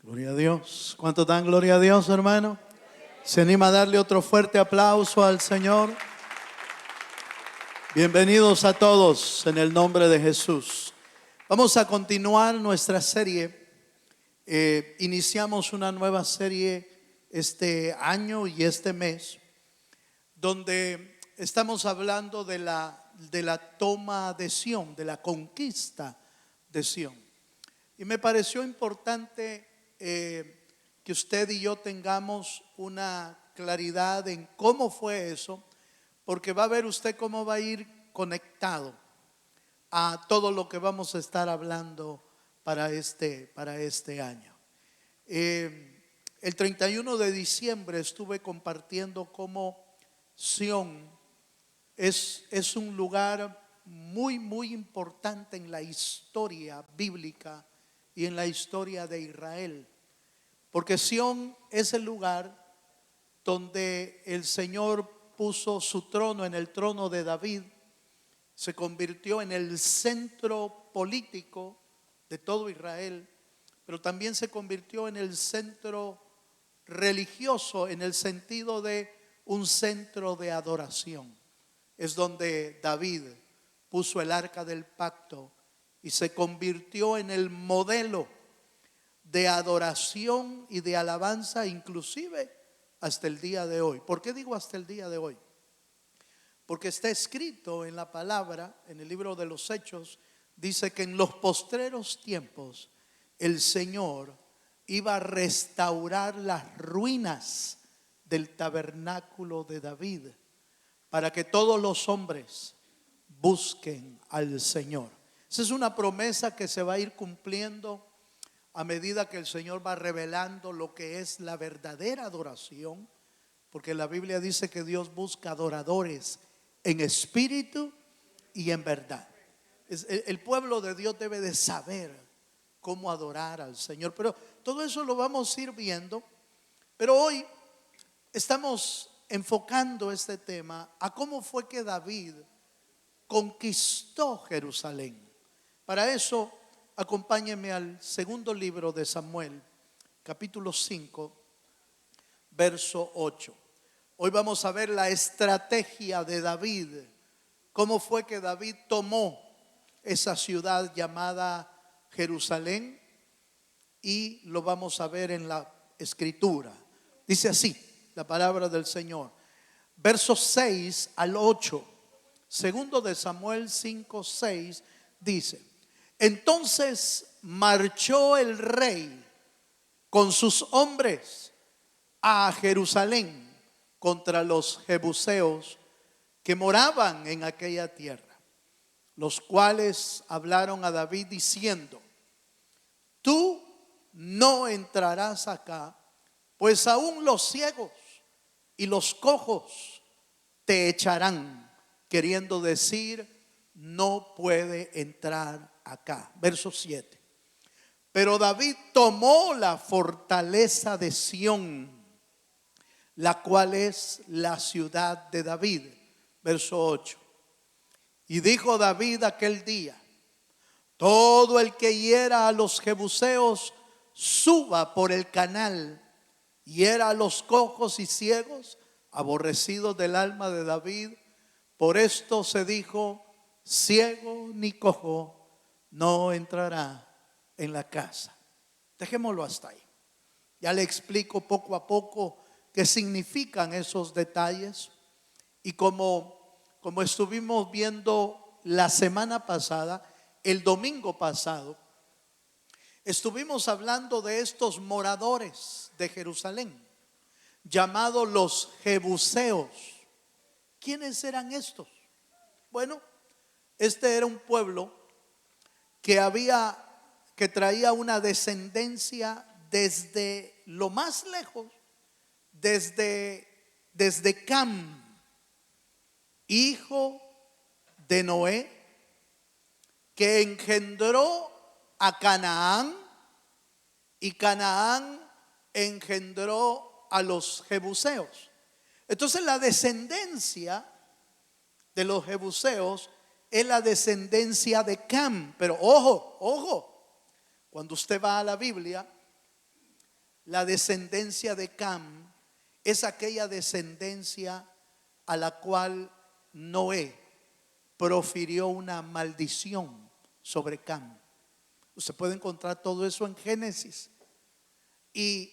Gloria a Dios. ¿Cuántos dan gloria a Dios, hermano? ¿Se anima a darle otro fuerte aplauso al Señor? Bienvenidos a todos en el nombre de Jesús. Vamos a continuar nuestra serie. Iniciamos una nueva serie este año y este mes, donde estamos hablando de la toma de Sión, de la conquista de Sión. Y me pareció importante que usted y yo tengamos una claridad en cómo fue eso, porque va a ver usted cómo va a ir conectado a todo lo que vamos a estar hablando para este año. El 31 de diciembre estuve compartiendo cómo Sión es un lugar muy, muy importante en la historia bíblica y en la historia de Israel, porque Sión es el lugar donde el Señor puso su trono, en el trono de David. Se convirtió en el centro político de todo Israel, pero también se convirtió en el centro religioso, en el sentido de un centro de adoración. Es donde David puso el arca del pacto y se convirtió en el modelo de adoración y de alabanza, inclusive hasta el día de hoy. ¿Por qué digo hasta el día de hoy? Porque está escrito en la palabra, en el libro de los Hechos, dice que en los postreros tiempos el Señor iba a restaurar las ruinas del tabernáculo de David, para que todos los hombres busquen al Señor. Esa es una promesa que se va a ir cumpliendo a medida que el Señor va revelando lo que es la verdadera adoración, porque la Biblia dice que Dios busca adoradores en espíritu y en verdad. El pueblo de Dios debe de saber cómo adorar al Señor, pero todo eso lo vamos a ir viendo. Pero hoy estamos enfocando este tema a cómo fue que David conquistó Jerusalén. Para eso, acompáñenme al segundo libro de Samuel, capítulo 5, verso 8. Hoy vamos a ver la estrategia de David, cómo fue que David tomó esa ciudad llamada Jerusalén, y lo vamos a ver en la escritura. Dice así la palabra del Señor, versos 6 al 8. Segundo de Samuel 5, 6 dice: entonces marchó el rey con sus hombres a Jerusalén contra los jebuseos que moraban en aquella tierra, los cuales hablaron a David diciendo: tú no entrarás acá, pues aún los ciegos y los cojos te echarán, queriendo decir, no puede entrar acá. Verso 7. Pero David tomó la fortaleza de Sión, la cual es la ciudad de David. Verso 8. Y dijo David aquel día: todo el que hiera a los jebuseos suba por el canal, hiera a los cojos y ciegos, aborrecidos del alma de David. Por esto se dijo: ciego ni cojo no entrará en la casa. Dejémoslo hasta ahí. Ya le explico poco a poco qué significan esos detalles. Y como estuvimos viendo la semana pasada, el domingo pasado, estuvimos hablando de estos moradores de Jerusalén, llamados los jebuseos. ¿Quiénes eran estos? Bueno, este era un pueblo que traía una descendencia desde lo más lejos, desde Cam, hijo de Noé, que engendró a Canaán, y Canaán engendró a los jebuseos. Entonces la descendencia de los jebuseos es la descendencia de Cam. Pero ojo, cuando usted va a la Biblia, la descendencia de Cam es aquella descendencia a la cual Noé profirió una maldición sobre Cam. Usted puede encontrar todo eso en Génesis. ¿Y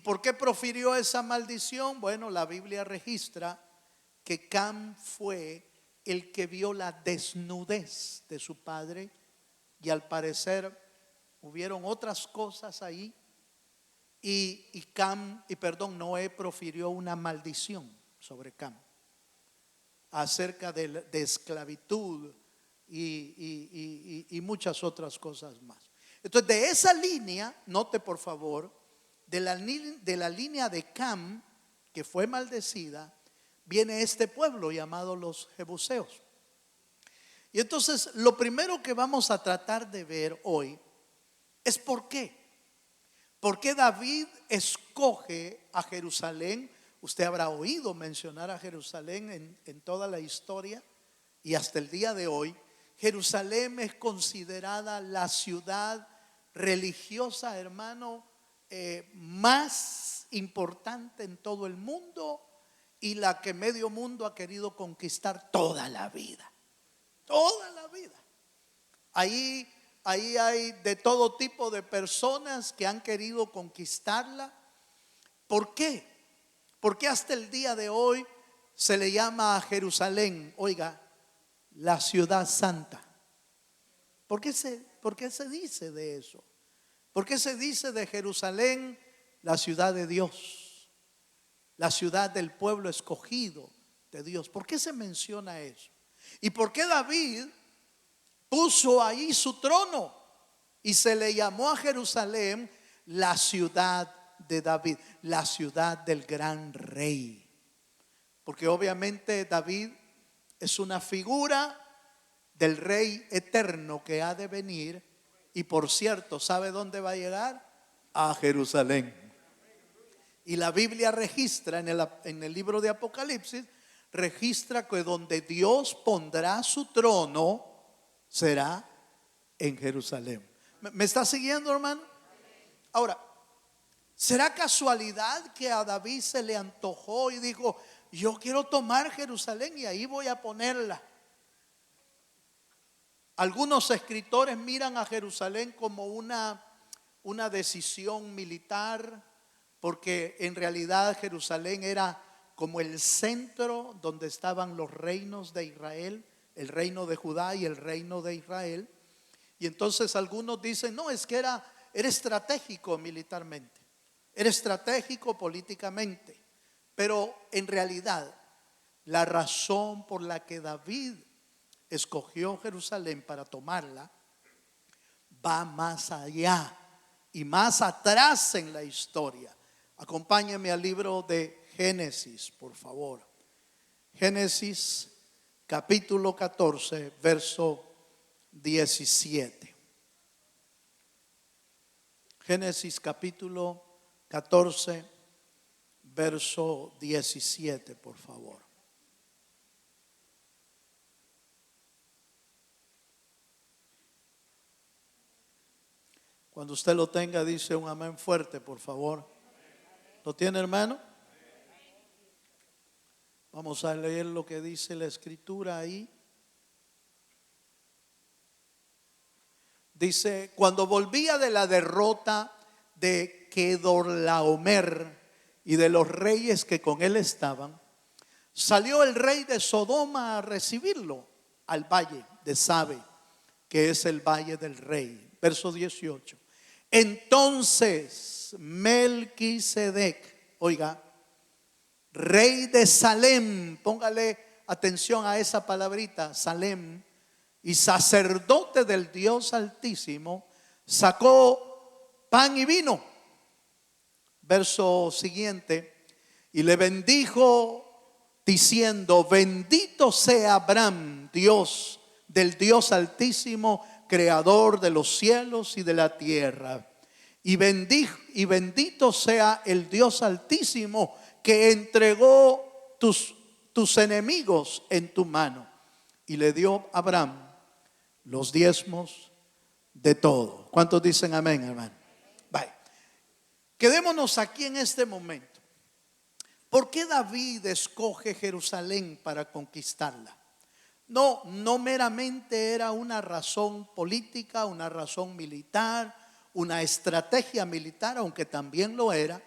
por qué profirió esa maldición? Bueno, la Biblia registra que Cam fue el que vio la desnudez de su padre, y al parecer hubieron otras cosas ahí, y Noé profirió una maldición sobre Cam acerca de esclavitud y muchas otras cosas más. Entonces, de esa línea, note por favor, de la línea de Cam, que fue maldecida, viene este pueblo llamado los Jebuseos. Y entonces lo primero que vamos a tratar de ver hoy es por qué. ¿Por qué David escoge a Jerusalén? Usted habrá oído mencionar a Jerusalén en toda la historia y hasta el día de hoy. Jerusalén es considerada la ciudad religiosa, hermano, más importante en todo el mundo, y la que medio mundo ha querido conquistar toda la vida. Toda la vida. Ahí hay de todo tipo de personas que han querido conquistarla. ¿Por qué? Porque hasta el día de hoy se le llama a Jerusalén, oiga, la ciudad santa. ¿Por qué se dice de eso? ¿Por qué se dice de Jerusalén la ciudad de Dios? La ciudad del pueblo escogido de Dios. ¿Por qué se menciona eso? ¿Y por qué David puso ahí su trono y se le llamó a Jerusalén la ciudad de David, la ciudad del gran rey? Porque obviamente David es una figura del rey eterno que ha de venir. Y por cierto, ¿sabe dónde va a llegar? A Jerusalén. Y la Biblia registra en el libro de Apocalipsis, registra que donde Dios pondrá su trono será en Jerusalén. ¿Me está siguiendo, hermano? Ahora, ¿será casualidad que a David se le antojó y dijo: yo quiero tomar Jerusalén y ahí voy a ponerla? Algunos escritores miran a Jerusalén como una decisión militar, porque en realidad Jerusalén era como el centro donde estaban los reinos de Israel, el reino de Judá y el reino de Israel. Y entonces algunos dicen: no, es que era estratégico militarmente, era estratégico políticamente. Pero en realidad la razón por la que David escogió Jerusalén para tomarla va más allá y más atrás en la historia. Acompáñenme al libro de Génesis, por favor. Génesis capítulo 14, verso 17. Génesis capítulo 14, verso 17, por favor. Cuando usted lo tenga, dice un amén fuerte, por favor. ¿Lo tiene, hermano? Vamos a leer lo que dice la escritura ahí. Dice: cuando volvía de la derrota de Kedorlaomer y de los reyes que con él estaban, salió el rey de Sodoma a recibirlo al valle de Sabe, que es el valle del rey. Verso 18. Entonces Melquisedec, oiga, rey de Salem, póngale atención a esa palabrita, Salem, y sacerdote del Dios Altísimo, sacó pan y vino. Verso siguiente: y le bendijo diciendo: bendito sea Abraham, Dios del Dios Altísimo, creador de los cielos y de la tierra. Y bendito sea el Dios Altísimo, que entregó tus enemigos en tu mano. Y le dio a Abraham los diezmos de todo. ¿Cuántos dicen amén, hermano? Vale. Quedémonos aquí en este momento. ¿Por qué David escoge Jerusalén para conquistarla? No meramente era una razón política, una razón militar, una estrategia militar, aunque también lo era.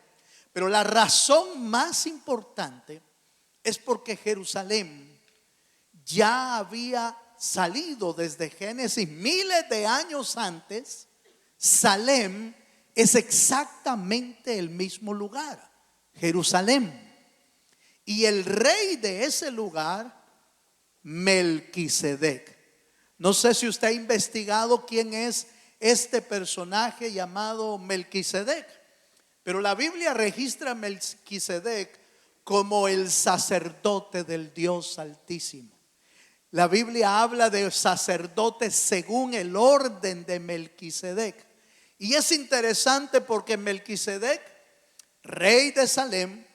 Pero la razón más importante es porque Jerusalén ya había salido desde Génesis miles de años antes. Salem es exactamente el mismo lugar, Jerusalén. Y el rey de ese lugar, Melquisedec. No sé si usted ha investigado quién es este personaje llamado Melquisedec, pero la Biblia registra a Melquisedec como el sacerdote del Dios Altísimo. La Biblia habla de sacerdotes según el orden de Melquisedec. Y es interesante porque Melquisedec, rey de Salem,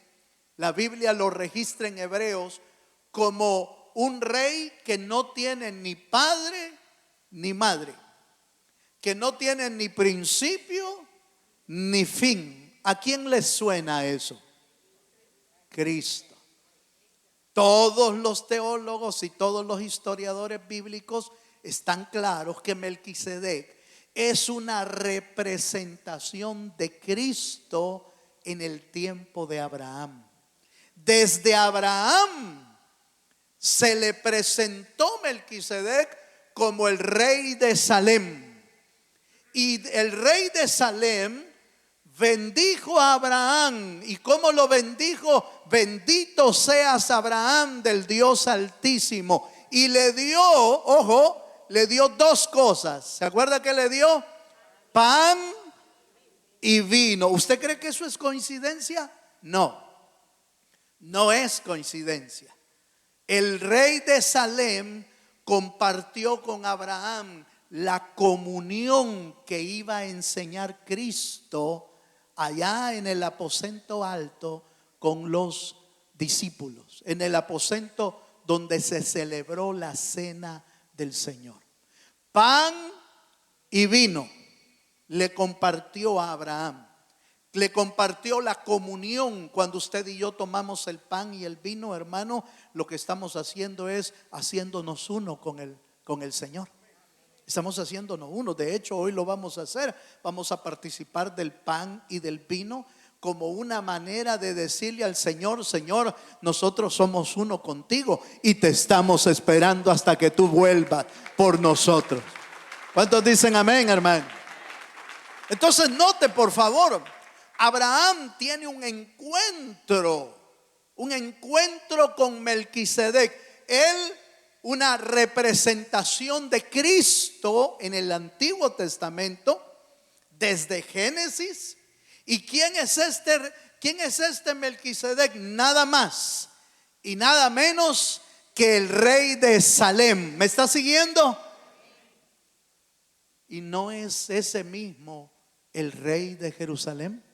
la Biblia lo registra en Hebreos como un rey que no tiene ni padre ni madre, que no tiene ni principio ni fin. ¿A quién le suena eso? Cristo. Todos los teólogos y todos los historiadores bíblicos están claros que Melquisedec es una representación de Cristo en el tiempo de Abraham. Desde Abraham se le presentó Melquisedec como el rey de Salem. Y el rey de Salem bendijo a Abraham. ¿Y cómo lo bendijo? Bendito seas, Abraham, del Dios Altísimo. Y le dio, ojo, le dio dos cosas. ¿Se acuerda que le dio? Pan y vino. ¿Usted cree que eso es coincidencia? No, no es coincidencia. El rey de Salem compartió con Abraham la comunión que iba a enseñar Cristo allá en el aposento alto con los discípulos, en el aposento donde se celebró la cena del Señor. Pan y vino le compartió a Abraham. Le compartió la comunión. Cuando usted y yo tomamos el pan y el vino, hermano, lo que estamos haciendo es haciéndonos uno con el Señor. Estamos haciéndonos uno. De hecho, hoy lo vamos a hacer. Vamos a participar del pan y del vino como una manera de decirle al Señor: Señor, nosotros somos uno contigo y te estamos esperando hasta que tú vuelvas por nosotros. ¿Cuántos dicen amén, hermano? Entonces note, por favor, Abraham tiene un encuentro con Melquisedec. Él, una representación de Cristo en el Antiguo Testamento, desde Génesis. ¿Y quién es este Melquisedec? Nada más y nada menos que el rey de Salem. ¿Me está siguiendo? ¿Y no es ese mismo el rey de Jerusalén?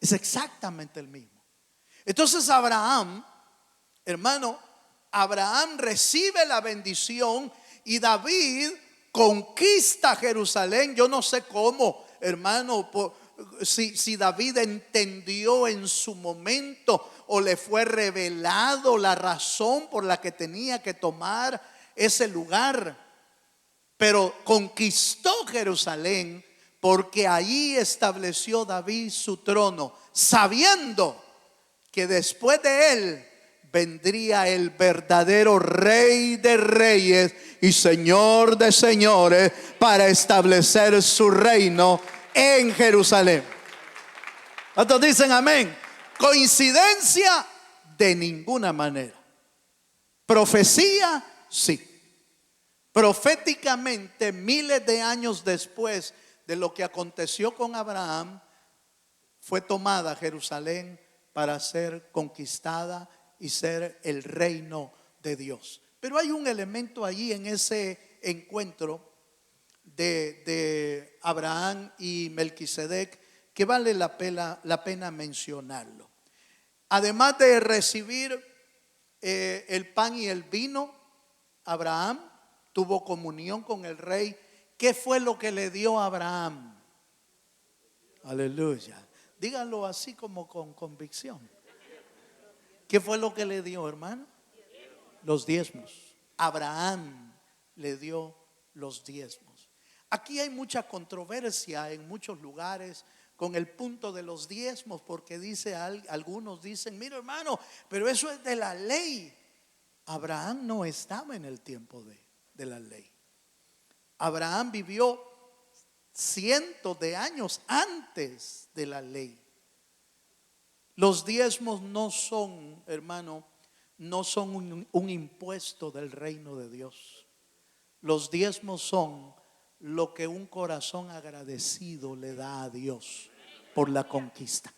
Es exactamente el mismo. Entonces Abraham, hermano, Abraham recibe la bendición y David conquista Jerusalén. Yo no sé cómo, hermano, si David entendió en su momento o le fue revelado la razón por la que tenía que tomar ese lugar, pero conquistó Jerusalén porque allí estableció David su trono, sabiendo que después de él vendría el verdadero Rey de Reyes y Señor de Señores para establecer su reino en Jerusalén. ¿Cuántos dicen amén? Coincidencia de ninguna manera. Profecía, sí. Proféticamente, miles de años después de lo que aconteció con Abraham, fue tomada Jerusalén para ser conquistada y ser el reino de Dios. Pero hay un elemento allí en ese encuentro de Abraham y Melquisedec que vale la pena mencionarlo. Además de recibir el pan y el vino, Abraham tuvo comunión con el rey. ¿Qué fue lo que le dio a Abraham? Aleluya. Díganlo así como con convicción. ¿Qué fue lo que le dio, hermano? Los diezmos. Abraham le dio los diezmos. Aquí hay mucha controversia en muchos lugares con el punto de los diezmos, porque algunos dicen, mira hermano, pero eso es de la ley. Abraham no estaba en el tiempo de la ley. Abraham vivió cientos de años antes de la ley. Los diezmos no son, hermano, no son un impuesto del reino de Dios. Los diezmos son lo que un corazón agradecido le da a Dios por la conquista.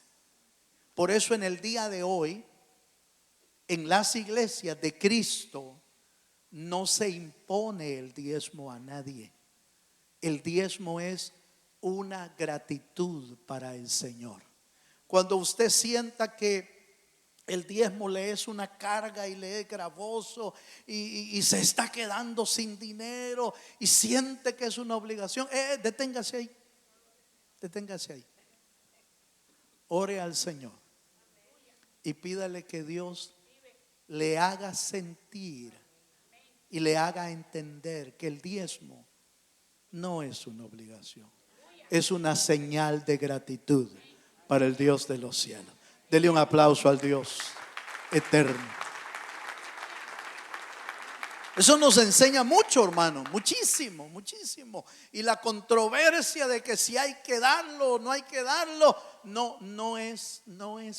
Por eso en el día de hoy, en las iglesias de Cristo, no se impone el diezmo a nadie. El diezmo es una gratitud para el Señor. Cuando usted sienta que el diezmo le es una carga y le es gravoso y se está quedando sin dinero y siente que es una obligación, deténgase ahí. Deténgase ahí. Ore al Señor y pídale que Dios le haga sentir y le haga entender que el diezmo no es una obligación, es una señal de gratitud para el Dios de los cielos. Dele un aplauso al Dios eterno. Eso nos enseña mucho, hermano, muchísimo, muchísimo. Y la controversia de que si hay que darlo o no hay que darlo, no es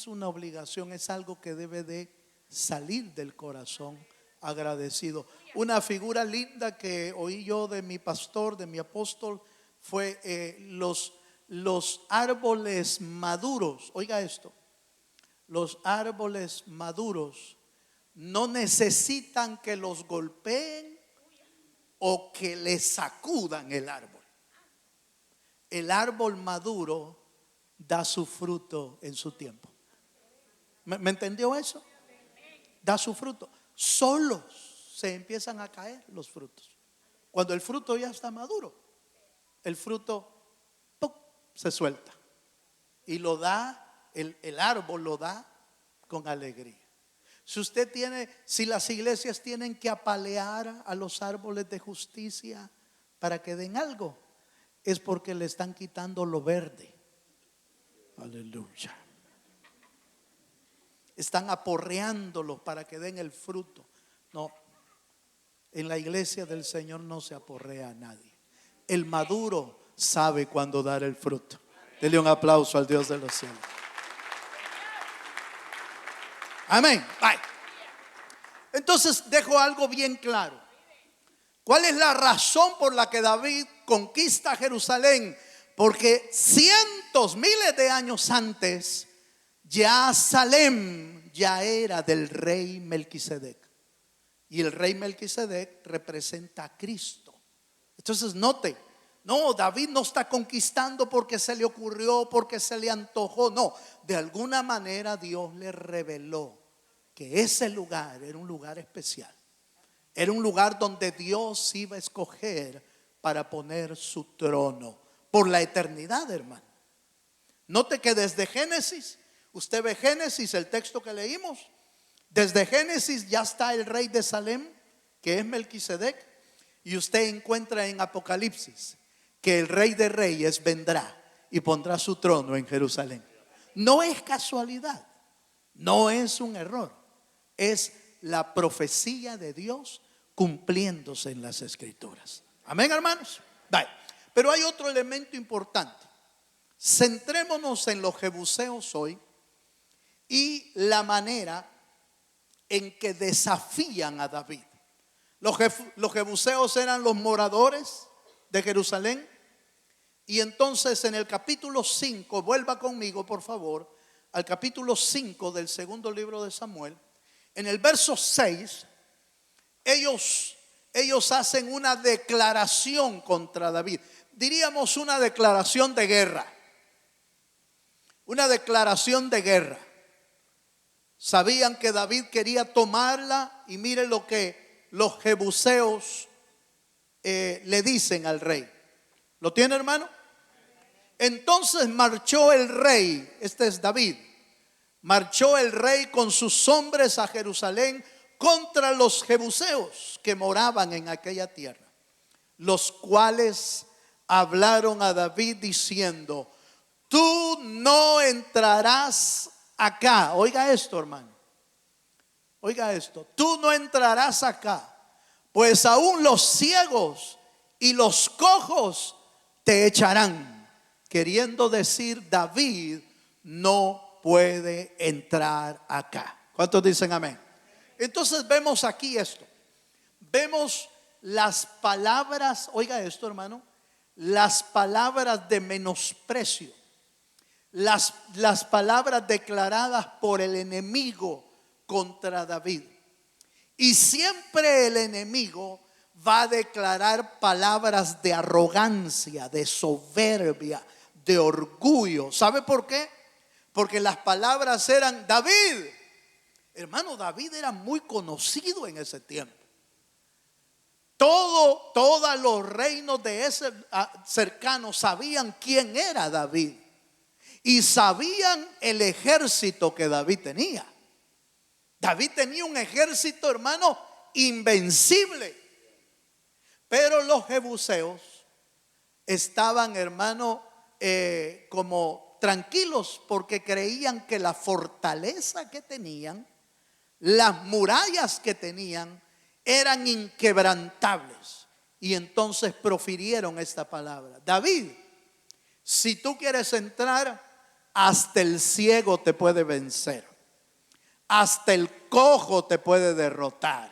una obligación, es algo que debe de salir del corazón agradecido. Una figura linda que oí yo de mi pastor, de mi apóstol, fue los árboles maduros. Oiga esto, los árboles maduros no necesitan que los golpeen o que les sacudan el árbol. El árbol maduro da su fruto en su tiempo. ¿Me entendió eso? Da su fruto. Solos se empiezan a caer los frutos. Cuando el fruto ya está maduro, el fruto ¡pum!, se suelta y lo da, el árbol lo da con alegría. Si las iglesias tienen que apalear a los árboles de justicia para que den algo, es porque le están quitando lo verde. Aleluya. Están aporreándolos para que den el fruto. No, en la iglesia del Señor no se aporrea a nadie. El maduro sabe cuándo dar el fruto. Dele un aplauso al Dios de los cielos. Amén. Bye. Entonces dejo algo bien claro. ¿Cuál es la razón por la que David conquista Jerusalén? Porque cientos, miles de años antes, ya Salem ya era del rey Melquisedec. Y el rey Melquisedec representa a Cristo. Entonces note, no, David no está conquistando porque se le ocurrió, porque se le antojó. No, de alguna manera Dios le reveló que ese lugar era un lugar especial. Era un lugar donde Dios iba a escoger para poner su trono por la eternidad, hermano. Note que desde Génesis, usted ve Génesis, el texto que leímos, desde Génesis ya está el rey de Salem, que es Melquisedec, y usted encuentra en Apocalipsis que el rey de reyes vendrá y pondrá su trono en Jerusalén. No es casualidad, no es un error, es la profecía de Dios cumpliéndose en las escrituras. Amén, hermanos. Bye. Pero hay otro elemento importante. Centrémonos en los jebuseos hoy y la manera en que desafían a David. Los jebuseos eran los moradores de Jerusalén. Y entonces en el capítulo 5, vuelva conmigo por favor al capítulo 5 del segundo libro de Samuel. En el verso 6, ellos hacen una declaración contra David. Diríamos una declaración de guerra. Una declaración de guerra. Sabían que David quería tomarla y mire lo que los jebuseos le dicen al rey. ¿Lo tiene, hermano? Entonces marchó el rey, este es David, marchó el rey con sus hombres a Jerusalén contra los jebuseos que moraban en aquella tierra, los cuales hablaron a David diciendo: tú no entrarás acá. Oiga esto, hermano. Oiga esto. Tú no entrarás acá, pues aún los ciegos y los cojos te echarán. Queriendo decir, David no puede entrar acá. ¿Cuántos dicen amén? Entonces vemos aquí esto. Vemos las palabras, oiga esto, hermano, las palabras de menosprecio, las palabras declaradas por el enemigo contra David. Y siempre el enemigo va a declarar palabras de arrogancia, de soberbia, de orgullo. ¿Sabe por qué? Porque las palabras eran: David. Hermano, David era muy conocido en ese tiempo. Todos los reinos de ese cercano sabían quién era David. Y sabían el ejército que David tenía. David tenía un ejército, hermano, invencible. Pero los jebuseos estaban, hermano, como tranquilos, porque creían que la fortaleza que tenían, las murallas que tenían, eran inquebrantables. Y entonces profirieron esta palabra: David, si tú quieres entrar, hasta el ciego te puede vencer, hasta el cojo te puede derrotar,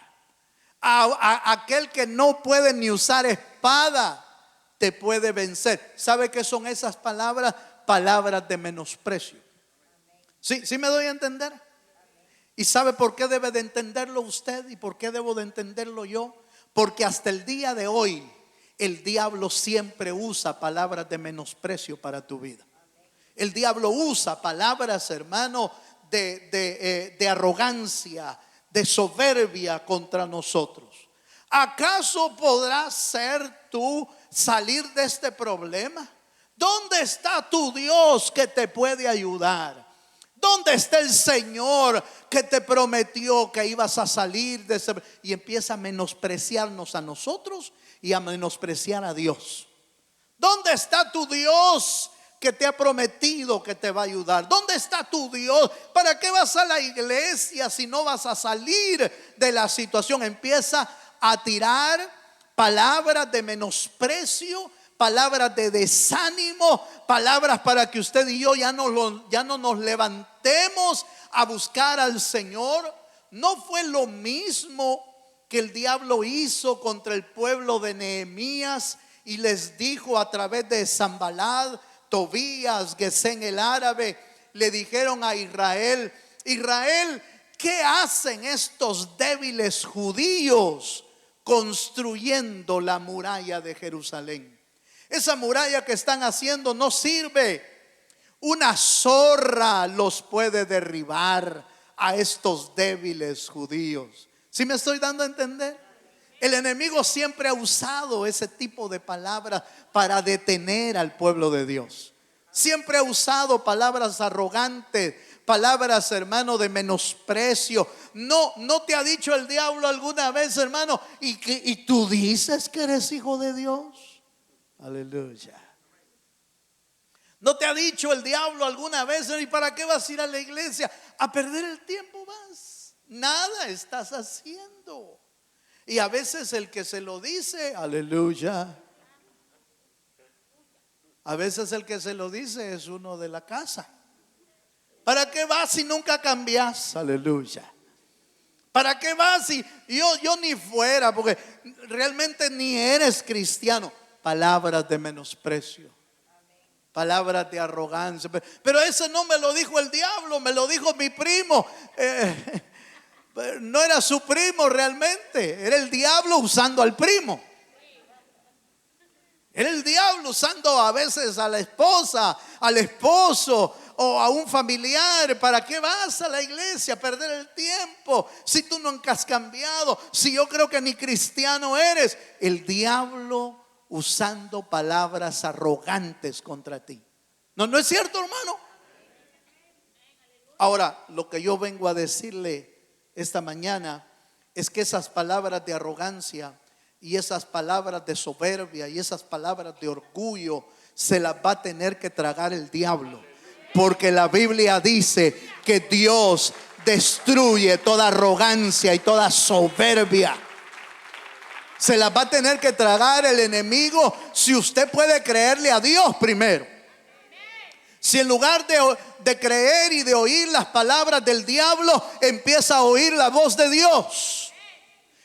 a aquel que no puede ni usar espada te puede vencer. ¿Sabe qué son esas palabras? Palabras de menosprecio. ¿Sí me doy a entender? ¿Y sabe por qué debe de entenderlo usted y por qué debo de entenderlo yo? Porque hasta el día de hoy el diablo siempre usa palabras de menosprecio para tu vida. El diablo usa palabras, hermano, de arrogancia, de soberbia contra nosotros. ¿Acaso podrás ser tú salir de este problema? ¿Dónde está tu Dios que te puede ayudar? ¿Dónde está el Señor que te prometió que ibas a salir de ese? Y empieza a menospreciarnos a nosotros y a menospreciar a Dios. ¿Dónde está tu Dios que te ha prometido que te va a ayudar? ¿Dónde está tu Dios? ¿Para qué vas a la iglesia si no vas a salir de la situación? Empieza a tirar palabras de menosprecio, palabras de desánimo, palabras para que usted y yo ya no nos levantemos a buscar al Señor. ¿No fue lo mismo que el diablo hizo contra el pueblo de Nehemías y les dijo a través de Sanballat, Tobías, Gesén el árabe? Le dijeron a Israel: Israel, ¿qué hacen estos débiles judíos construyendo la muralla de Jerusalén? Esa muralla que están haciendo no sirve. Una zorra los puede derribar a estos débiles judíos. ¿Sí me estoy dando a entender? El enemigo siempre ha usado ese tipo de palabras para detener al pueblo de Dios. Siempre ha usado palabras arrogantes, palabras, hermano, de menosprecio. No te ha dicho el diablo alguna vez, hermano, y tú dices que eres hijo de Dios. Aleluya. ¿No te ha dicho el diablo alguna vez: ¿y para qué vas a ir a la iglesia? A perder el tiempo vas. Nada estás haciendo. Y a veces el que se lo dice, aleluya, a veces el que se lo dice es uno de la casa. ¿Para qué vas si nunca cambias? Aleluya. ¿Para qué vas si yo ni fuera? Porque realmente ni eres cristiano. Palabras de menosprecio, palabras de arrogancia. Pero eso no me lo dijo el diablo, me lo dijo mi primo. No era su primo realmente, era el diablo usando al primo. Era el diablo usando a veces a la esposa, al esposo o a un familiar. ¿Para qué vas a la iglesia a perder el tiempo si tú nunca has cambiado? Si yo creo que ni cristiano eres. El diablo usando palabras arrogantes contra ti. No, no es cierto, hermano. Ahora, lo que yo vengo a decirle esta mañana es que esas palabras de arrogancia y esas palabras de soberbia y esas palabras de orgullo se las va a tener que tragar el diablo, porque la Biblia dice que Dios destruye toda arrogancia y toda soberbia. Se las va a tener que tragar el enemigo si usted puede creerle a Dios primero. Si en lugar de creer y de oír las palabras del diablo, empieza a oír la voz de Dios.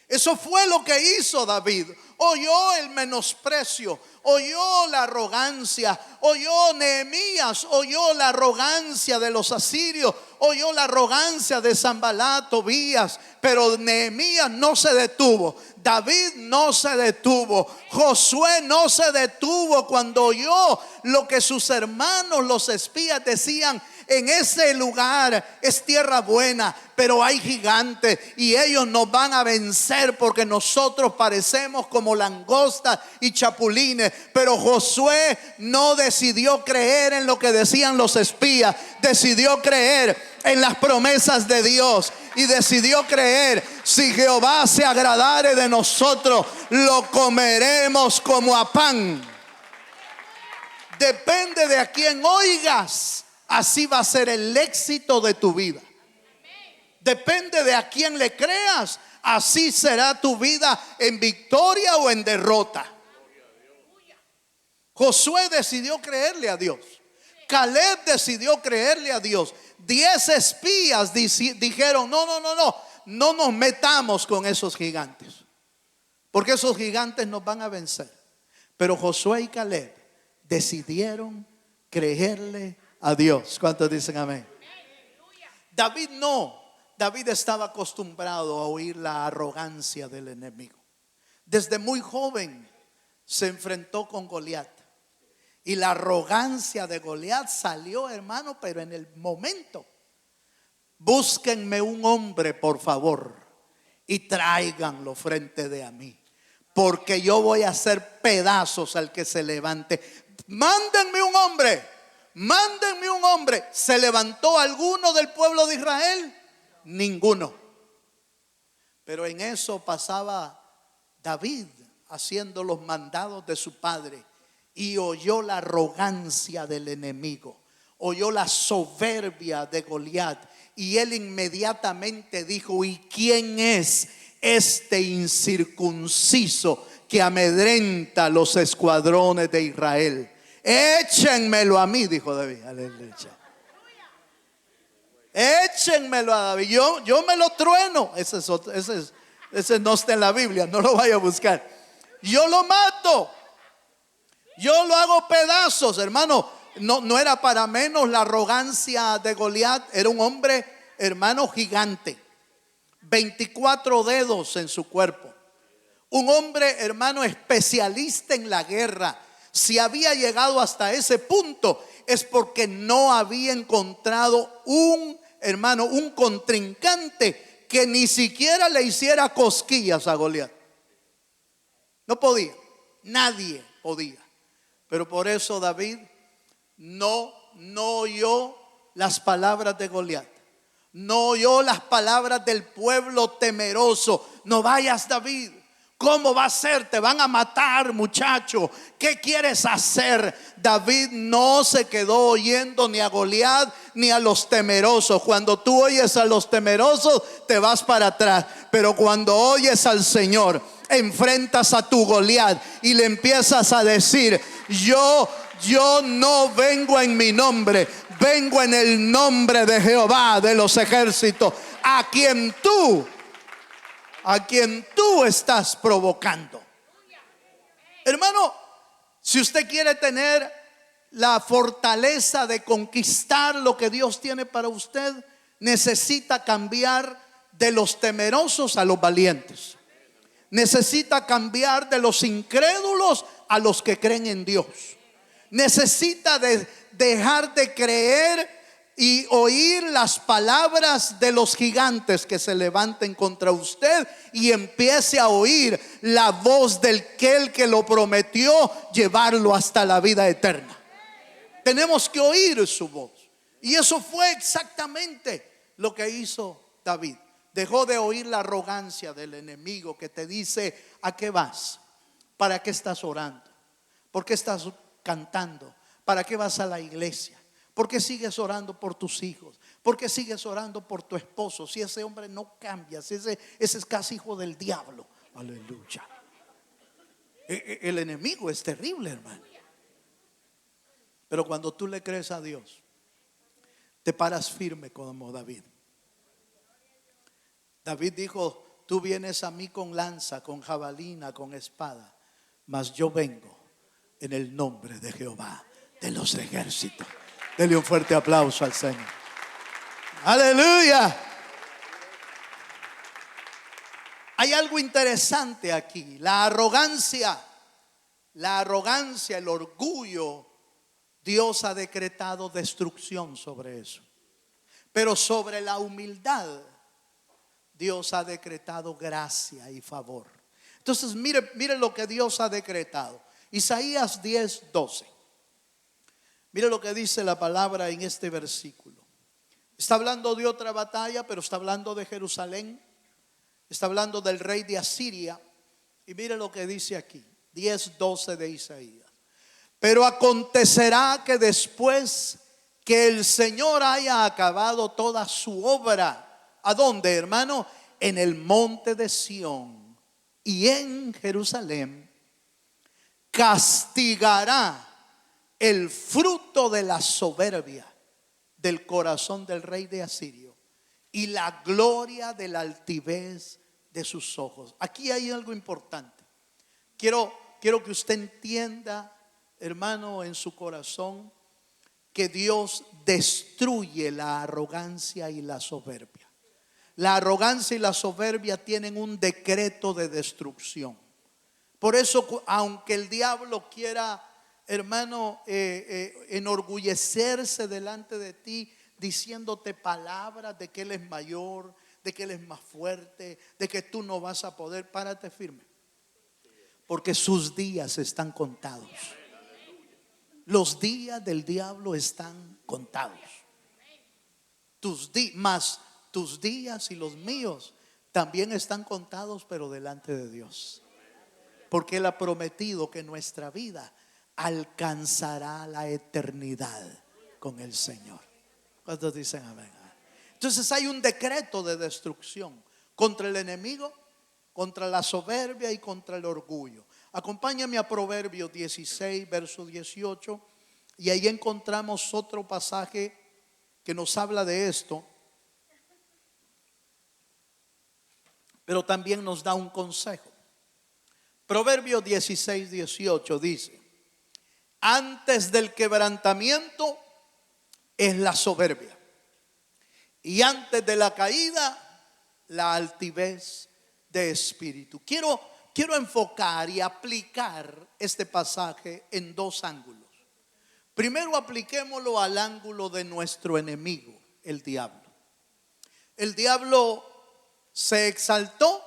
Eso fue lo que hizo David. Oyó el menosprecio, oyó la arrogancia, oyó Nehemías, oyó la arrogancia de los asirios, oyó la arrogancia de Sanballat, Tobías, pero Nehemías no se detuvo. David no se detuvo. Josué no se detuvo cuando oyó lo que sus hermanos, los espías, decían: en ese lugar es tierra buena, pero hay gigantes y ellos nos van a vencer porque nosotros parecemos como langostas y chapulines. Pero Josué no decidió creer en lo que decían los espías, decidió creer en las promesas de Dios y decidió creer: si Jehová se agradare de nosotros, lo comeremos como a pan. Depende de a quién oigas, así va a ser el éxito de tu vida. Depende de a quién le creas, así será tu vida, en victoria o en derrota. Josué decidió creerle a Dios. Caleb decidió creerle a Dios. 10 espías dijeron: no nos metamos con esos gigantes, porque esos gigantes nos van a vencer. Pero Josué y Caleb decidieron creerle a Dios. ¿Cuántos dicen amén? David no. David estaba acostumbrado a oír la arrogancia del enemigo. Desde muy joven se enfrentó con Goliat. Y la arrogancia de Goliat salió, hermano, pero en el momento. Búsquenme un hombre, por favor, y tráiganlo frente de a mí, porque yo voy a hacer pedazos al que se levante. Mándenme un hombre, mándenme un hombre. ¿Se levantó alguno del pueblo de Israel? Ninguno. Pero en eso pasaba David haciendo los mandados de su padre, y oyó la arrogancia del enemigo, oyó la soberbia de Goliat, y él inmediatamente dijo: ¿y quién es este incircunciso que amedrenta los escuadrones de Israel? Échenmelo a mí, dijo David. Aleluya. Échenmelo a David, yo me lo trueno. Ese no está en la Biblia, no lo vaya a buscar. Yo lo mato, yo lo hago pedazos, hermano. No era para menos la arrogancia de Goliat. Era un hombre, hermano, gigante, 24 dedos en su cuerpo. Un hombre, hermano, especialista en la guerra. Si había llegado hasta ese punto, es porque no había encontrado un contrincante que ni siquiera le hiciera cosquillas a Goliat. No podía, nadie podía. Pero por eso David no oyó las palabras de Goliat, no oyó las palabras del pueblo temeroso. No vayas, David. ¿Cómo va a ser? Te van a matar, muchacho. ¿Qué quieres hacer? David no se quedó oyendo ni a Goliat ni a los temerosos. Cuando tú oyes a los temerosos, te vas para atrás. Pero cuando oyes al Señor, enfrentas a tu Goliat y le empiezas a decir: yo no vengo en mi nombre, vengo en el nombre de Jehová de los ejércitos, a quien tú estás provocando. Hermano, si usted quiere tener la fortaleza de conquistar lo que Dios tiene para usted, necesita cambiar de los temerosos a los valientes. Necesita cambiar de los incrédulos a los que creen en Dios. Necesita dejar de creer y oír las palabras de los gigantes que se levanten contra usted, y empiece a oír la voz del que lo prometió llevarlo hasta la vida eterna. Tenemos que oír su voz. Y eso fue exactamente lo que hizo David. Dejó de oír la arrogancia del enemigo que te dice: ¿a qué vas? ¿Para qué estás orando? ¿Por qué estás cantando? ¿Para qué vas a la iglesia? ¿Por qué sigues orando por tus hijos? ¿Por qué sigues orando por tu esposo? Si ese hombre no cambia, si ese es casi hijo del diablo. Aleluya. El enemigo es terrible, hermano. Pero cuando tú le crees a Dios, te paras firme como David. David dijo: tú vienes a mí con lanza, con jabalina, con espada, mas yo vengo en el nombre de Jehová de los ejércitos. Dele un fuerte aplauso al Señor. Aleluya. Hay algo interesante aquí. La arrogancia, el orgullo, Dios ha decretado destrucción sobre eso. Pero sobre la humildad, Dios ha decretado gracia y favor. Entonces mire lo que Dios ha decretado. Isaías 10:12. Mire lo que dice la palabra en este versículo. Está hablando de otra batalla, pero está hablando de Jerusalén. Está hablando del rey de Asiria. Y mire lo que dice aquí, 10:12 de Isaías. Pero acontecerá que después que el Señor haya acabado toda su obra, ¿a dónde, hermano? En el monte de Sión y en Jerusalén, castigará el fruto de la soberbia del corazón del rey de Asirio y la gloria de la altivez de sus ojos. Aquí hay algo importante. Quiero que usted entienda, hermano, en su corazón, que Dios destruye la arrogancia y la soberbia. La arrogancia y la soberbia tienen un decreto de destrucción. Por eso, aunque el diablo quiera, hermano, enorgullecerse delante de ti, diciéndote palabras de que Él es mayor, de que Él es más fuerte, de que tú no vas a poder, párate firme. Porque sus días están contados. Los días del diablo están contados. Tus días y los míos también están contados, pero delante de Dios. Porque Él ha prometido que nuestra vida alcanzará la eternidad con el Señor. ¿Cuántos dicen amén? Entonces hay un decreto de destrucción contra el enemigo, contra la soberbia y contra el orgullo. Acompáñame a Proverbios 16, verso 18. Y ahí encontramos otro pasaje que nos habla de esto, pero también nos da un consejo. Proverbios 16, 18 dice: antes del quebrantamiento es la soberbia, y antes de la caída la altivez de espíritu. Quiero enfocar y aplicar este pasaje en dos ángulos. Primero, apliquémoslo al ángulo de nuestro enemigo, el diablo. El diablo se exaltó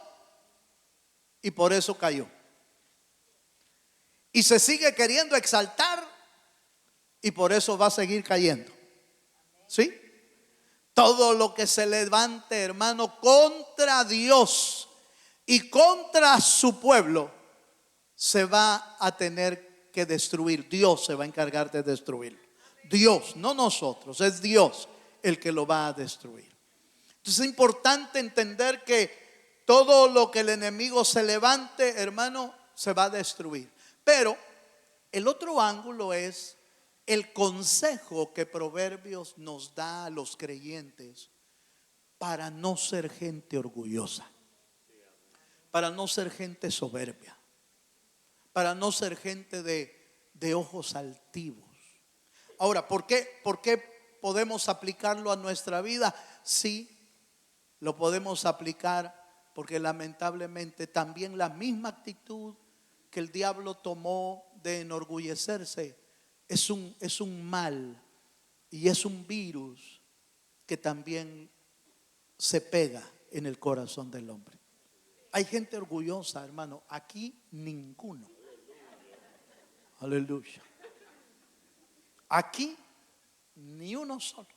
y por eso cayó. Y se sigue queriendo exaltar y por eso va a seguir cayendo. ¿Sí? Todo lo que se levante, hermano, contra Dios y contra su pueblo, se va a tener que destruir. Dios se va a encargar de destruir. Dios, no nosotros, es Dios el que lo va a destruir. Entonces es importante entender que todo lo que el enemigo se levante, hermano, se va a destruir. Pero el otro ángulo es el consejo que Proverbios nos da a los creyentes para no ser gente orgullosa, para no ser gente soberbia, para no ser gente de ojos altivos. Ahora, ¿por qué podemos aplicarlo a nuestra vida? Sí, lo podemos aplicar porque lamentablemente también la misma actitud que el diablo tomó de enorgullecerse es un mal y es un virus que también se pega en el corazón del hombre. Hay gente orgullosa, hermano. Aquí ninguno. Aleluya. Aquí ni uno solo.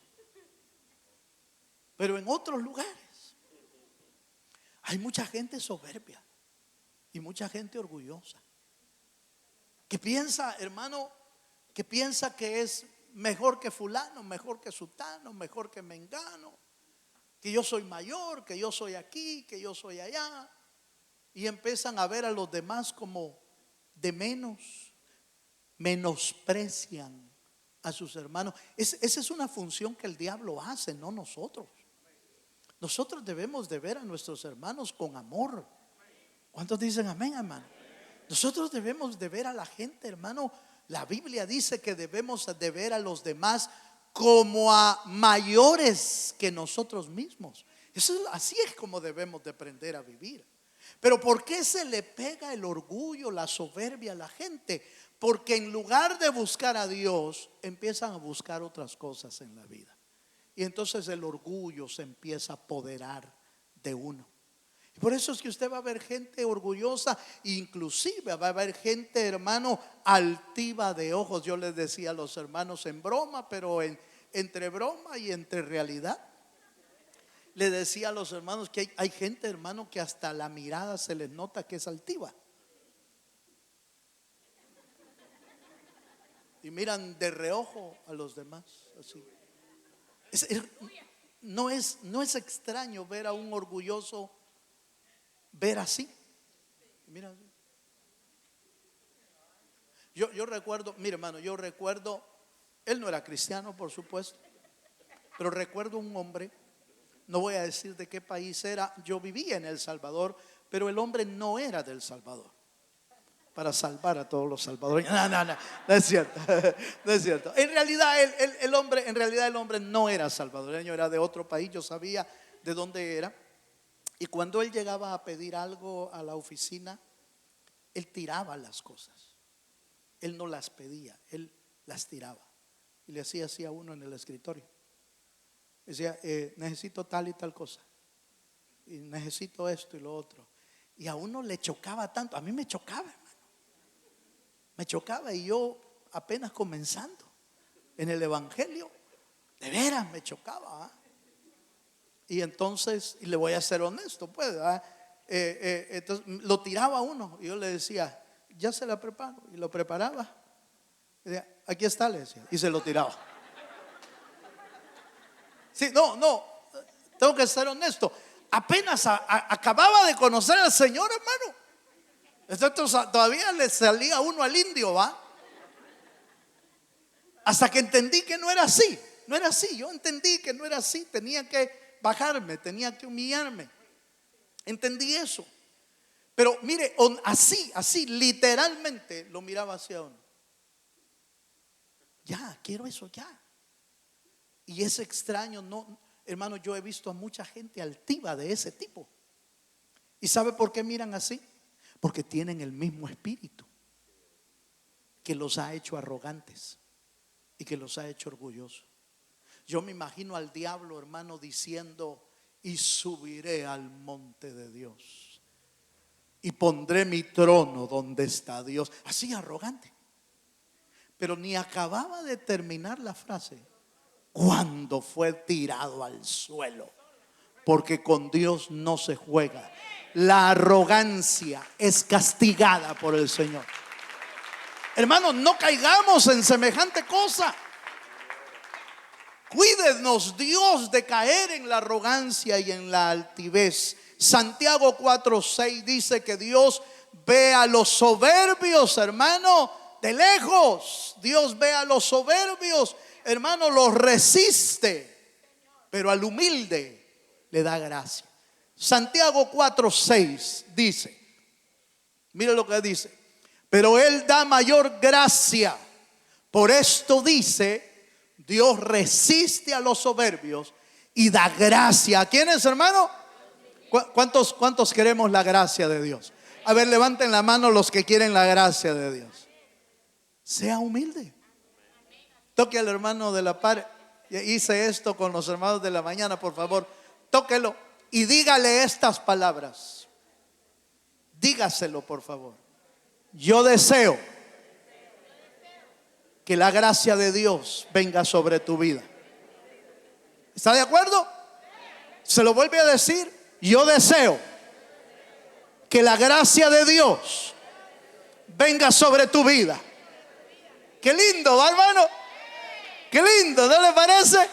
Pero en otros lugares hay mucha gente soberbia y mucha gente orgullosa que piensa, hermano, que piensa que es mejor que fulano, mejor que sutano, mejor que mengano, que yo soy mayor, que yo soy aquí, que yo soy allá, y empiezan a ver a los demás como de menos, menosprecian a sus hermanos. Esa es una función que el diablo hace, no nosotros. Nosotros debemos de ver a nuestros hermanos con amor. ¿Cuántos dicen amén, hermano? Nosotros debemos de ver a la gente, hermano. La Biblia dice que debemos de ver a los demás como a mayores que nosotros mismos. Así es como debemos de aprender a vivir. Pero ¿por qué se le pega el orgullo, la soberbia a la gente? Porque en lugar de buscar a Dios, empiezan a buscar otras cosas en la vida. Y entonces el orgullo se empieza a apoderar de uno. Y por eso es que usted va a ver gente orgullosa, inclusive va a haber gente, hermano, altiva de ojos. Yo les decía a los hermanos en broma, pero entre broma y entre realidad, le decía a los hermanos que hay gente, hermano, que hasta la mirada se les nota que es altiva. Y miran de reojo a los demás, así. No es extraño ver a un orgulloso ver así. Mira, yo recuerdo, mire hermano, él no era cristiano, por supuesto, pero recuerdo un hombre, no voy a decir de qué país era. Yo vivía en El Salvador, pero el hombre no era del Salvador, para salvar a todos los salvadoreños. No es cierto, no es cierto. En realidad el hombre no era salvadoreño, era de otro país. Yo sabía de dónde era. Y cuando él llegaba a pedir algo a la oficina, él tiraba las cosas. Él no las pedía, él las tiraba. Y le hacía así a uno en el escritorio. Decía, necesito tal y tal cosa, y necesito esto y lo otro. Y a uno le chocaba tanto. A mí me chocaba, hermano. Me chocaba, y yo apenas comenzando en el evangelio, de veras me chocaba. Y entonces, y le voy a ser honesto, pues, entonces lo tiraba a uno y yo le decía, ya se la preparo, y lo preparaba. Y decía, aquí está, le decía, y se lo tiraba. Sí, no, tengo que ser honesto. Apenas acababa de conocer al Señor, hermano. Entonces todavía le salía uno al indio, ¿va? Hasta que entendí que no era así. No era así, yo entendí que no era así. Tenía que bajarme, tenía que humillarme. Entendí eso. Pero mire, así literalmente lo miraba hacia uno. Ya, quiero eso ya. Y es extraño, no, hermano, yo he visto a mucha gente altiva de ese tipo. ¿Y sabe por qué miran así? Porque tienen el mismo espíritu que los ha hecho arrogantes y que los ha hecho orgullosos. Yo me imagino al diablo, hermano, diciendo, y subiré al monte de Dios y pondré mi trono donde está Dios. Así arrogante. Pero ni acababa de terminar la frase cuando fue tirado al suelo. Porque con Dios no se juega. La arrogancia es castigada por el Señor. Hermanos, no caigamos en semejante cosa. Cuídenos Dios de caer en la arrogancia y en la altivez. Santiago 4:6 dice que Dios ve a los soberbios, hermano, de lejos. Dios ve a los soberbios, hermano, los resiste, pero al humilde le da gracia. Santiago 4:6 dice, mire lo que dice, pero Él da mayor gracia. Por esto dice, Dios resiste a los soberbios y da gracia. ¿A quiénes, hermano? ¿Cuántos queremos la gracia de Dios? A ver, levanten la mano los que quieren la gracia de Dios. Sea humilde. Toque al hermano de la par. Hice esto con los hermanos de la mañana, por favor. Tóquelo y dígale estas palabras. Dígaselo, por favor. Yo deseo que la gracia de Dios venga sobre tu vida. ¿Está de acuerdo? Se lo vuelve a decir. Yo deseo que la gracia de Dios venga sobre tu vida. Qué lindo, ¿va, hermano? Qué lindo, ¿no le parece?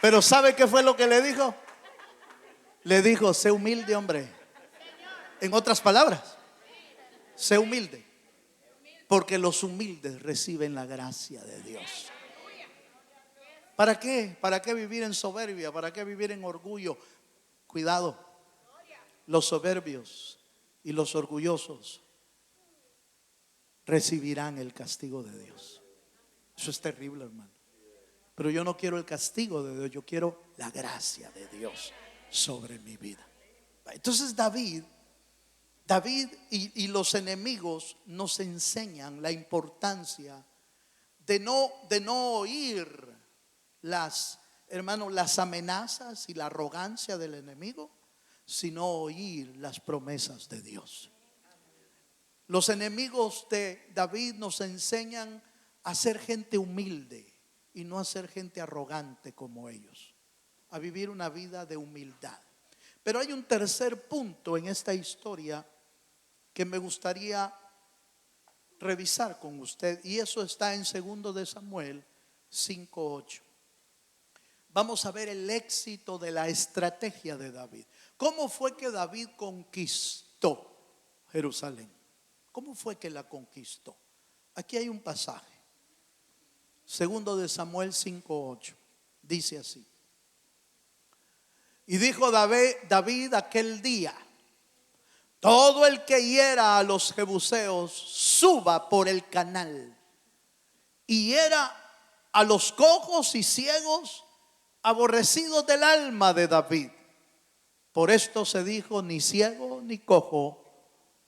Pero ¿sabe qué fue lo que le dijo? Le dijo, sé humilde, hombre. En otras palabras, sé humilde, porque los humildes reciben la gracia de Dios. ¿Para qué? ¿Para qué vivir en soberbia? ¿Para qué vivir en orgullo? Cuidado, los soberbios y los orgullosos recibirán el castigo de Dios. Eso es terrible, hermano. Pero yo no quiero el castigo de Dios, yo quiero la gracia de Dios sobre mi vida. Entonces David y los enemigos nos enseñan la importancia de no oír las amenazas y la arrogancia del enemigo, sino oír las promesas de Dios. Los enemigos de David nos enseñan a ser gente humilde y no a ser gente arrogante como ellos, a vivir una vida de humildad. Pero hay un tercer punto en esta historia que me gustaría revisar con usted, y eso está en 2 de Samuel 5:8. Vamos a ver el éxito de la estrategia de David. ¿Cómo fue que David conquistó Jerusalén? ¿Cómo fue que la conquistó? Aquí hay un pasaje. 2 de Samuel 5:8. Dice así. Y dijo David aquel día: todo el que hiera a los jebuseos suba por el canal y hiera a los cojos y ciegos, aborrecidos del alma de David. Por esto se dijo: ni ciego ni cojo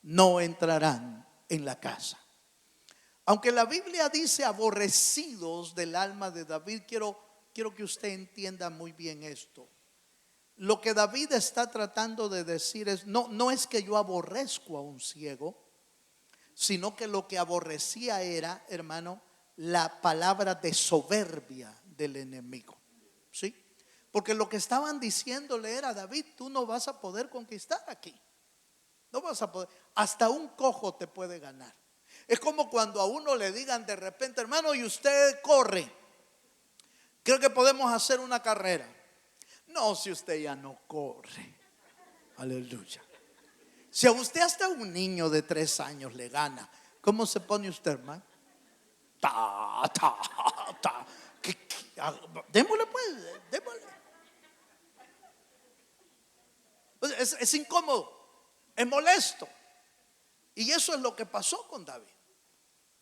no entrarán en la casa. Aunque la Biblia dice aborrecidos del alma de David, quiero que usted entienda muy bien esto. Lo que David está tratando de decir es, no es que yo aborrezco a un ciego, sino que lo que aborrecía era, hermano, la palabra de soberbia del enemigo. ¿Sí? Porque lo que estaban diciéndole era: David, tú no vas a poder conquistar aquí. No vas a poder. Hasta un cojo te puede ganar. Es como cuando a uno le digan de repente: hermano, y usted corre, creo que podemos hacer una carrera. No, si usted ya no corre. Aleluya. Si a usted hasta un niño de 3 años le gana, ¿cómo se pone usted, hermano? Démosle pues, démosle. Es incómodo, es molesto. Y eso es lo que pasó con David.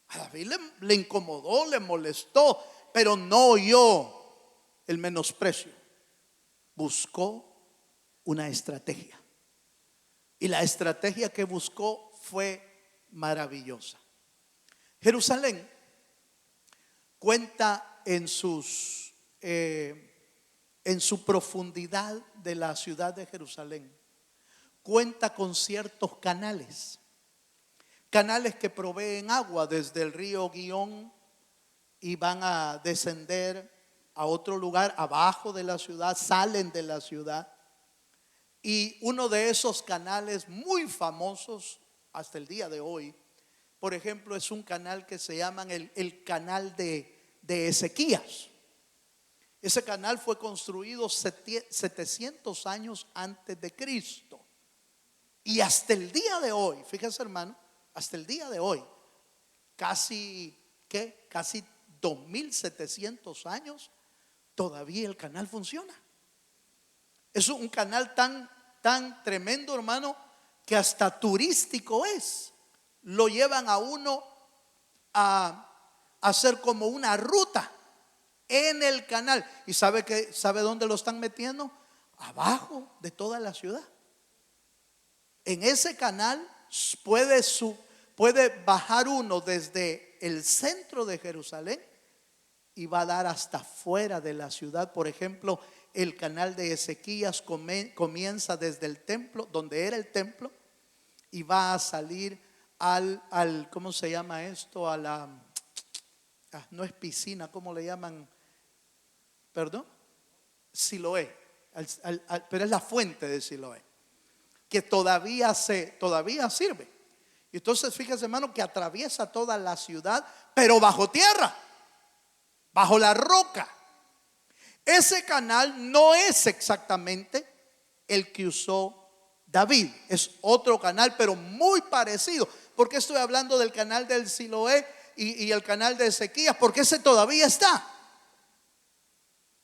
A David le incomodó, le molestó, pero no oyó el menosprecio. Buscó una estrategia. Y la estrategia que buscó fue maravillosa. Jerusalén cuenta en su profundidad de la ciudad de Jerusalén, cuenta con ciertos canales que proveen agua desde el río Gihón y van a descender a otro lugar abajo de la ciudad, salen de la ciudad. Y uno de esos canales muy famosos hasta el día de hoy, por ejemplo, es un canal que se llama el canal de Ezequías. Ese canal fue construido 700 años antes de Cristo. Y hasta el día de hoy, fíjese, hermano, hasta el día de hoy, casi 2700 años, todavía el canal funciona. Es un canal tan tremendo, hermano, que hasta turístico es. Lo llevan a uno a hacer como una ruta en el canal. ¿Y sabe dónde lo están metiendo? Abajo de toda la ciudad. En ese canal puede bajar uno desde el centro de Jerusalén y va a dar hasta fuera de la ciudad. Por ejemplo, el canal de Ezequías comienza desde el templo, donde era el templo, y va a salir ¿cómo se llama esto? A la, no es piscina, ¿cómo le llaman? Perdón, Siloé, pero es la fuente de Siloé, que todavía sirve. Y entonces fíjese, hermano, que atraviesa toda la ciudad, pero bajo tierra, bajo la roca. Ese canal no es exactamente el que usó David, es otro canal, pero muy parecido. ¿Por qué estoy hablando del canal del Siloé y el canal de Ezequías? Porque ese todavía está.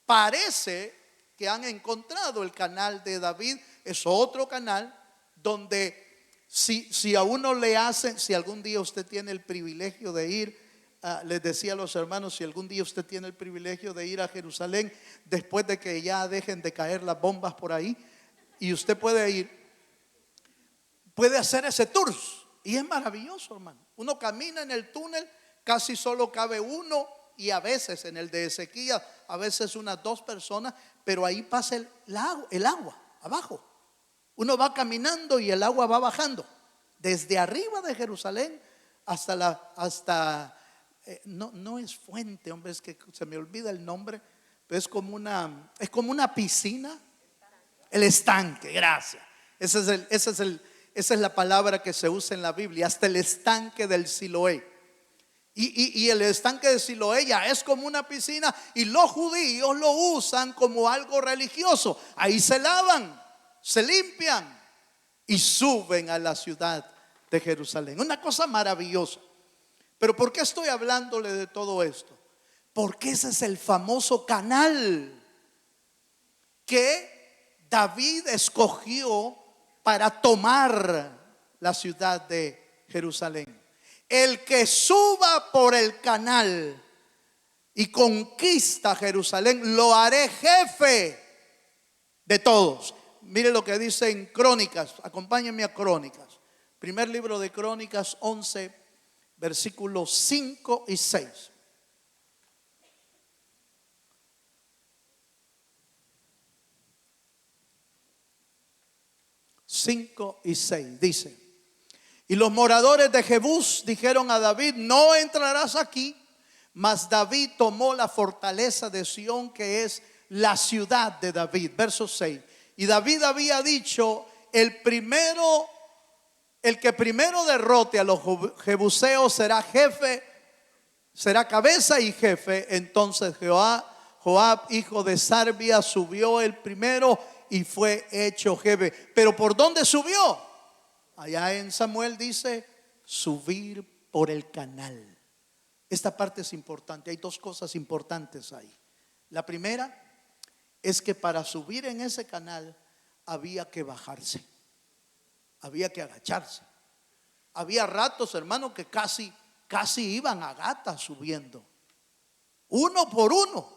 Parece que han encontrado el canal de David, es otro canal donde si a uno le hacen, si algún día usted tiene el privilegio de ir, les decía a los hermanos, si algún día usted tiene el privilegio de ir a Jerusalén, después de que ya dejen de caer las bombas por ahí, y usted puede ir, puede hacer ese tour, y es maravilloso, hermano. Uno camina en el túnel, casi solo cabe uno, y a veces en el de Ezequías, a veces unas 2 personas, pero ahí pasa el agua abajo. Uno va caminando y el agua va bajando desde arriba de Jerusalén hasta no es fuente, hombre, es que se me olvida el nombre, pero es como una piscina, el estanque, gracias. Esa es la palabra que se usa en la Biblia, hasta el estanque del Siloé. Y el estanque de Siloé ya es como una piscina, y los judíos lo usan como algo religioso. Ahí se lavan, se limpian y suben a la ciudad de Jerusalén. Una cosa maravillosa. Pero ¿por qué estoy hablándole de todo esto? Porque ese es el famoso canal que David escogió para tomar la ciudad de Jerusalén. El que suba por el canal y conquista Jerusalén, lo haré jefe de todos. Mire lo que dice en Crónicas, acompáñenme a Crónicas. Primer libro de Crónicas 11, versículos 5 y 6. Dice: y los moradores de Jebús dijeron a David: no entrarás aquí. Mas David tomó la fortaleza de Sión, que es la ciudad de David. Verso 6. Y David había dicho: el que primero derrote a los jebuseos será cabeza y jefe. Entonces Joab, hijo de Sarvia, subió el primero y fue hecho jefe. Pero ¿por dónde subió? Allá en Samuel dice: subir por el canal. Esta parte es importante. Hay 2 cosas importantes ahí. La primera es que para subir en ese canal había que bajarse, había que agacharse. Había ratos, hermano, que casi iban a gatas subiendo, uno por uno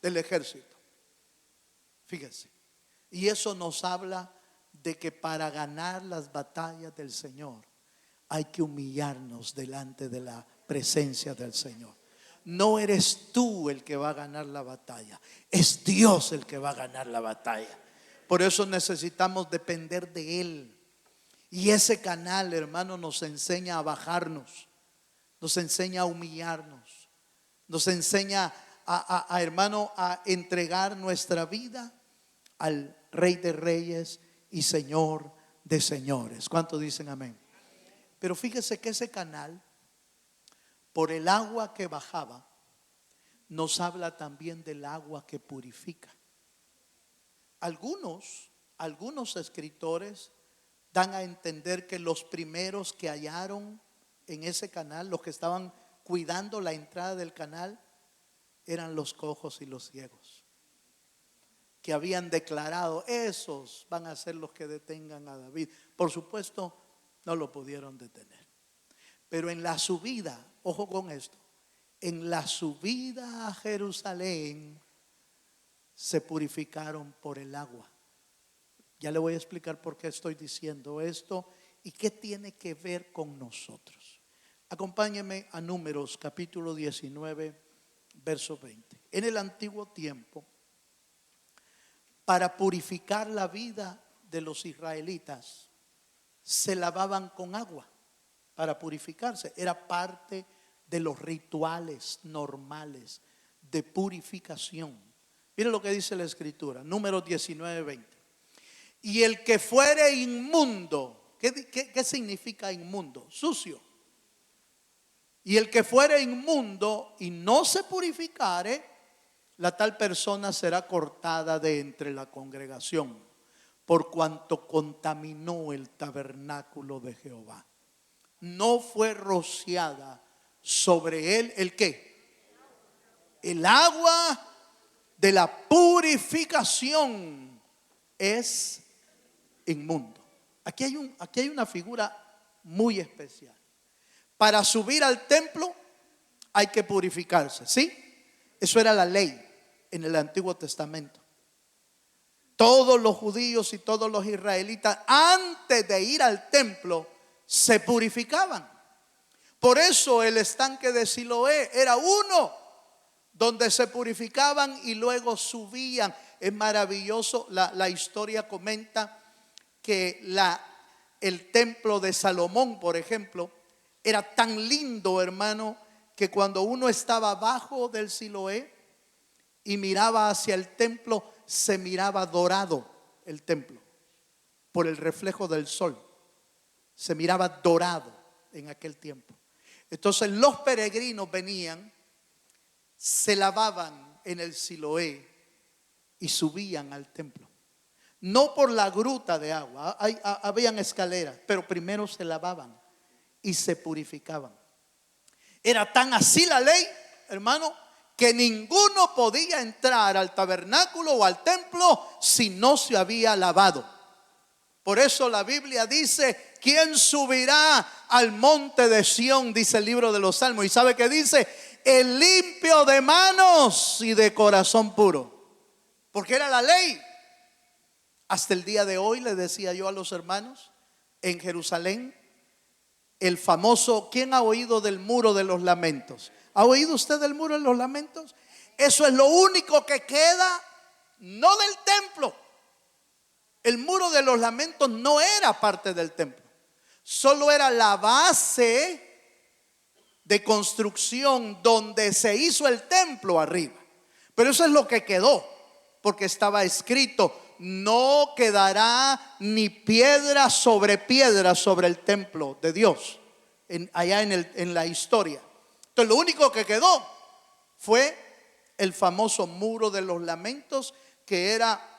del ejército. Fíjense. Y eso nos habla de que para ganar las batallas del Señor hay que humillarnos delante de la presencia del Señor. No eres tú el que va a ganar la batalla, es Dios el que va a ganar la batalla. Por eso necesitamos depender de Él. Y ese canal, hermano, nos enseña a bajarnos, nos enseña a humillarnos, nos enseña hermano, a entregar nuestra vida al Rey de Reyes y Señor de señores. ¿Cuántos dicen amén? Pero fíjese que ese canal, por el agua que bajaba, nos habla también del agua que purifica. Algunos escritores dan a entender que los primeros que hallaron en ese canal, los que estaban cuidando la entrada del canal, eran los cojos y los ciegos, que habían declarado: esos van a ser los que detengan a David. Por supuesto, no lo pudieron detener. Pero en la subida, ojo con esto, en la subida a Jerusalén se purificaron por el agua. Ya le voy a explicar por qué estoy diciendo esto y qué tiene que ver con nosotros. Acompáñenme a Números capítulo 19, verso 20. En el antiguo tiempo, para purificar la vida de los israelitas, se lavaban con agua. para purificarse. Era parte de los rituales normales de purificación. Mire lo que dice la Escritura, Números 19:20. Y el que fuere inmundo, ¿qué significa inmundo? Sucio. Y el que fuere inmundo y no se purificare, la tal persona será cortada de entre la congregación, por cuanto contaminó el tabernáculo de Jehová. No fue rociada sobre él ¿el qué? El agua de la purificación es inmundo. Aquí hay una figura muy especial. Para subir al templo hay que purificarse, ¿sí? Eso era la ley en el Antiguo Testamento. Todos los judíos y todos los israelitas antes de ir al templo se purificaban. Por eso el estanque de Siloé era uno donde se purificaban y luego subían. Es maravilloso, la historia comenta que el templo de Salomón, por ejemplo, era tan lindo, hermano, que cuando uno estaba abajo del Siloé y miraba hacia el templo, se miraba dorado el templo por el reflejo del sol. Se miraba dorado en aquel tiempo. Entonces los peregrinos venían, se lavaban en el Siloé y subían al templo. No por la gruta de agua, habían escaleras, pero primero se lavaban y se purificaban. Era tan así la ley, hermano, que ninguno podía entrar al tabernáculo o al templo si no se había lavado. Por eso la Biblia dice: ¿quién subirá al monte de Sión? Dice el libro de los Salmos. ¿Y sabe qué dice? El limpio de manos y de corazón puro. Porque era la ley. Hasta el día de hoy, le decía yo a los hermanos, en Jerusalén, el famoso, ¿quién ha oído del muro de los lamentos? ¿Ha oído usted del muro de los lamentos? Eso es lo único que queda, no del templo. El muro de los lamentos no era parte del templo, solo era la base de construcción donde se hizo el templo arriba. Pero eso es lo que quedó, porque estaba escrito: no quedará ni piedra sobre el templo de Dios, allá en la historia. Entonces lo único que quedó fue el famoso muro de los lamentos, que era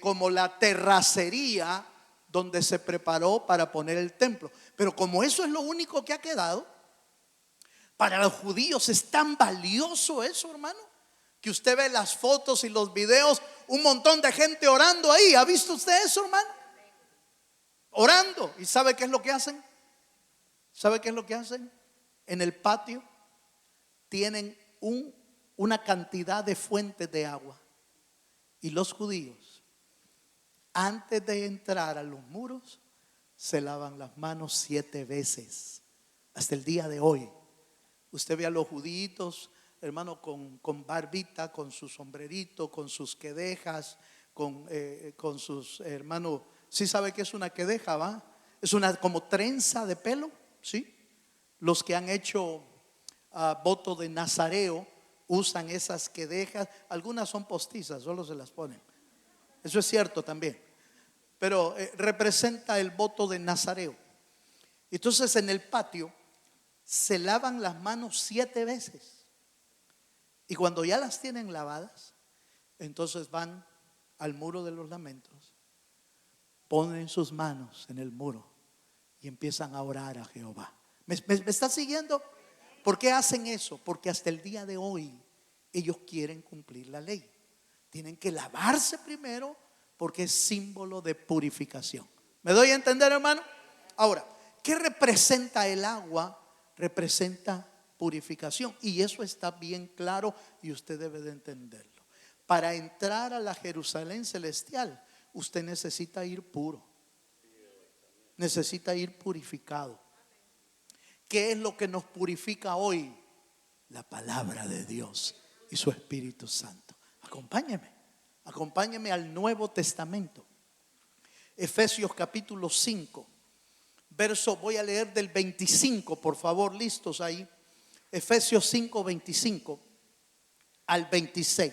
como la terracería donde se preparó para poner el templo. Pero como eso es lo único que ha quedado, para los judíos es tan valioso eso, hermano, que usted ve las fotos y los videos, un montón de gente orando ahí. ¿Ha visto usted eso, hermano? Orando. ¿Y sabe qué es lo que hacen? ¿Sabe qué es lo que hacen? En el patio tienen una cantidad de fuentes de agua. Y los judíos, antes de entrar a los muros, se lavan las manos 7 veces. Hasta el día de hoy usted ve a los judíos, hermano, con barbita, con su sombrerito, con sus quedejas, con sus, hermano, ¿sí sabe qué es una quedeja, va? Es una como trenza de pelo, ¿sí? Los que han hecho voto de nazareo usan esas quedejas. Algunas son postizas, solo se las ponen. Eso es cierto también. Pero representa el voto de nazareo. Entonces en el patio se lavan las manos 7 veces. Y cuando ya las tienen lavadas, entonces van al muro de los lamentos, ponen sus manos en el muro y empiezan a orar a Jehová. ¿Me está siguiendo? ¿Por qué hacen eso? Porque hasta el día de hoy ellos quieren cumplir la ley. Tienen que lavarse primero porque es símbolo de purificación. ¿Me doy a entender, hermano? Ahora, ¿qué representa el agua? Representa purificación, y eso está bien claro y usted debe de entenderlo. Para entrar a la Jerusalén celestial, usted necesita ir puro, necesita ir purificado. ¿Qué es lo que nos purifica hoy? La palabra de Dios y su Espíritu Santo. Acompáñeme al Nuevo Testamento. Efesios capítulo 5. voy a leer del 25, por favor, listos ahí. Efesios 5, 25 al 26.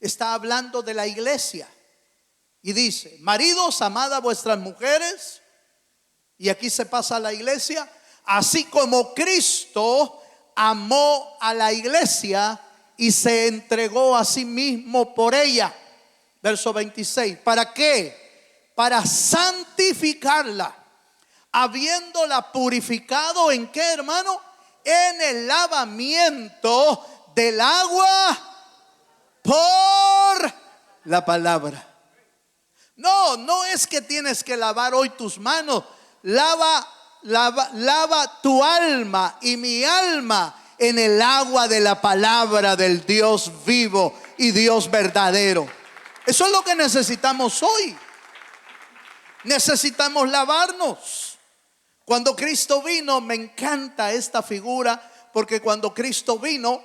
Está hablando de la iglesia y dice: maridos, amad a vuestras mujeres. Y aquí se pasa a la iglesia, así como Cristo amó a la iglesia y se entregó a sí mismo por ella. Verso 26. ¿Para qué? Para santificarla, habiéndola purificado ¿en qué, hermano? En el lavamiento del agua por la palabra. No es que tienes que lavar hoy tus manos. Lava tu alma y mi alma en el agua de la palabra del Dios vivo y Dios verdadero. Eso es lo que necesitamos hoy. Necesitamos lavarnos. Cuando Cristo vino, me encanta esta figura, porque cuando Cristo vino,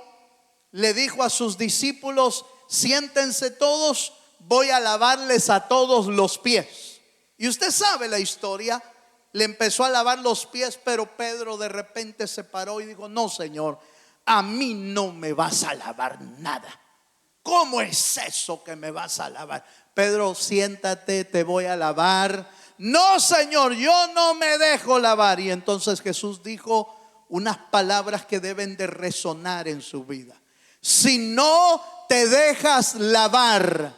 le dijo a sus discípulos: siéntense todos, voy a lavarles a todos los pies. Y usted sabe la historia. Le empezó a lavar los pies, pero Pedro de repente se paró y dijo: no, Señor, a mí no me vas a lavar nada. ¿Cómo es eso que me vas a lavar? Pedro, siéntate, te voy a lavar. No, Señor, yo no me dejo lavar. Y entonces Jesús dijo unas palabras que deben de resonar en su vida: si no te dejas lavar,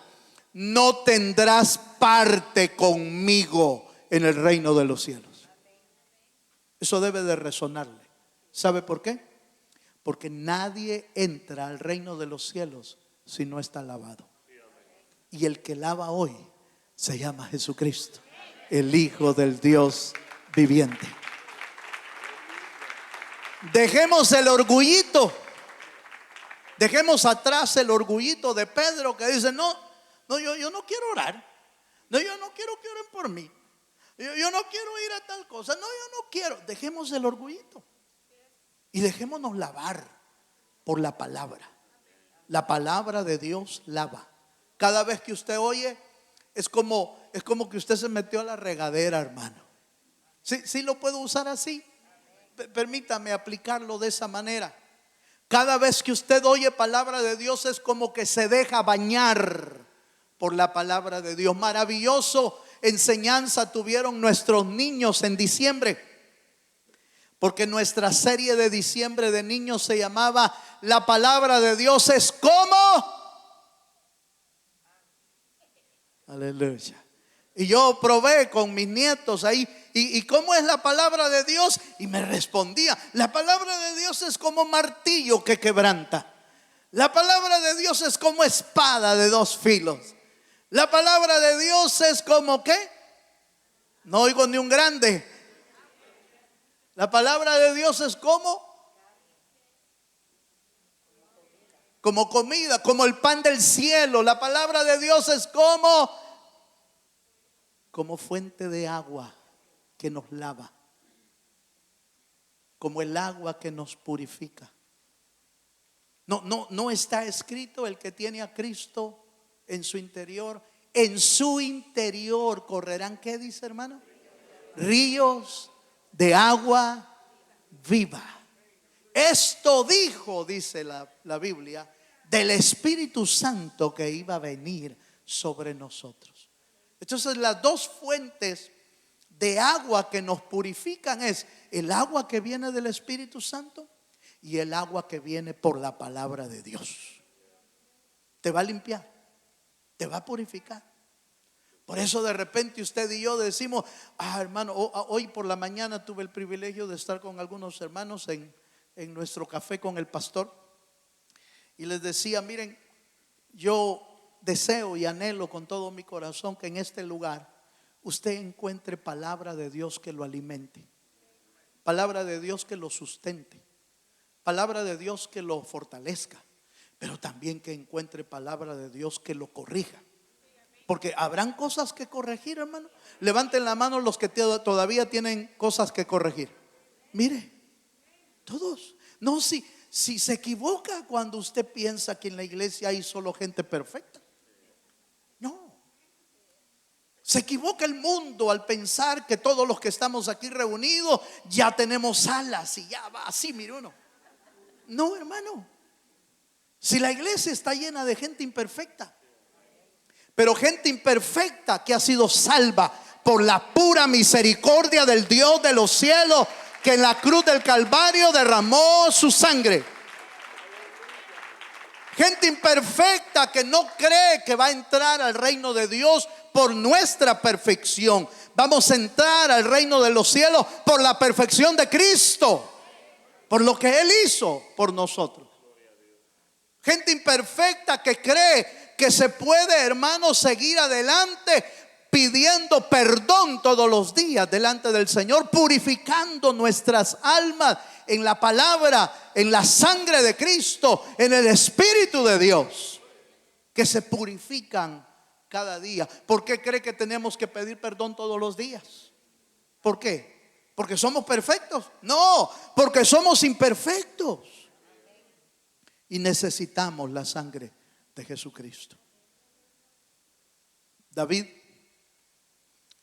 no tendrás parte conmigo en el reino de los cielos. Eso debe de resonarle. ¿Sabe por qué? Porque nadie entra al reino de los cielos si no está lavado. Y el que lava hoy se llama Jesucristo, el Hijo del Dios viviente. Dejemos el orgullito. Dejemos atrás el orgullito de Pedro, que dice: no, yo no quiero orar. No, yo no quiero que oren por mí. Yo no quiero ir a tal cosa. No, yo no quiero. Dejemos el orgullito y dejémonos lavar por la palabra. La palabra de Dios lava. Cada vez que usted oye, es como que usted se metió a la regadera, hermano. Sí lo puedo usar así. Permítame aplicarlo de esa manera. Cada vez que usted oye palabra de Dios, es como que se deja bañar por la palabra de Dios. Maravilloso enseñanza tuvieron nuestros niños en diciembre, porque nuestra serie de diciembre de niños se llamaba La palabra de Dios es como. Aleluya. Y yo probé con mis nietos ahí: ¿y cómo es la palabra de Dios? Y me respondía: la palabra de Dios es como martillo que quebranta. La palabra de Dios es como espada de dos filos. La palabra de Dios es como ¿qué? No oigo ni un grande. La palabra de Dios es como comida, como el pan del cielo. La palabra de Dios es como fuente de agua que nos lava, como el agua que nos purifica. No está escrito: el que tiene a Cristo en su interior correrán, ¿qué dice, hermano? Ríos de agua viva. Esto dijo, dice la Biblia, del Espíritu Santo que iba a venir sobre nosotros. Entonces, las dos fuentes de agua que nos purifican es el agua que viene del Espíritu Santo y el agua que viene por la palabra de Dios. Te va a limpiar, te va a purificar. Por eso de repente usted y yo decimos: hermano, hoy por la mañana tuve el privilegio de estar con algunos hermanos en nuestro café con el pastor, y les decía: miren, yo deseo y anhelo con todo mi corazón que en este lugar usted encuentre palabra de Dios que lo alimente, palabra de Dios que lo sustente, palabra de Dios que lo fortalezca, pero también que encuentre palabra de Dios que lo corrija. Porque habrán cosas que corregir, hermano. Levanten la mano los que todavía tienen cosas que corregir. Mire, todos. No, si se equivoca cuando usted piensa que en la iglesia hay solo gente perfecta. No. Se equivoca el mundo al pensar que todos los que estamos aquí reunidos ya tenemos alas y ya va así, mire uno. No, hermano. Si la iglesia está llena de gente imperfecta, pero gente imperfecta que ha sido salva por la pura misericordia del Dios de los cielos, que en la cruz del Calvario derramó su sangre. Gente imperfecta que no cree que va a entrar al reino de Dios por nuestra perfección. Vamos a entrar al reino de los cielos por la perfección de Cristo, por lo que Él hizo por nosotros. Gente imperfecta que cree que se puede, hermano, seguir adelante pidiendo perdón todos los días delante del Señor, purificando nuestras almas en la palabra, en la sangre de Cristo, en el Espíritu de Dios, que se purifican cada día. ¿Por qué cree que tenemos que pedir perdón todos los días? ¿Por qué? ¿Porque somos perfectos? No, porque somos imperfectos y necesitamos la sangre de Jesucristo. David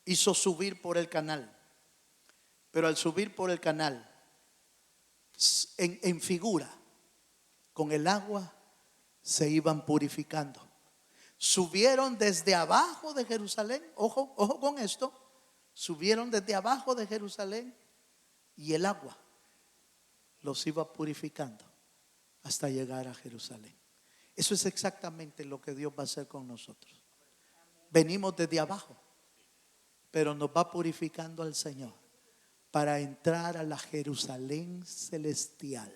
hizo subir por el canal, pero al subir por el canal, en figura, con el agua se iban purificando. Subieron desde abajo de Jerusalén, ojo con esto, subieron desde abajo de Jerusalén y el agua los iba purificando hasta llegar a Jerusalén. Eso es exactamente lo que Dios va a hacer con nosotros. Venimos desde abajo, pero nos va purificando al Señor para entrar a la Jerusalén celestial,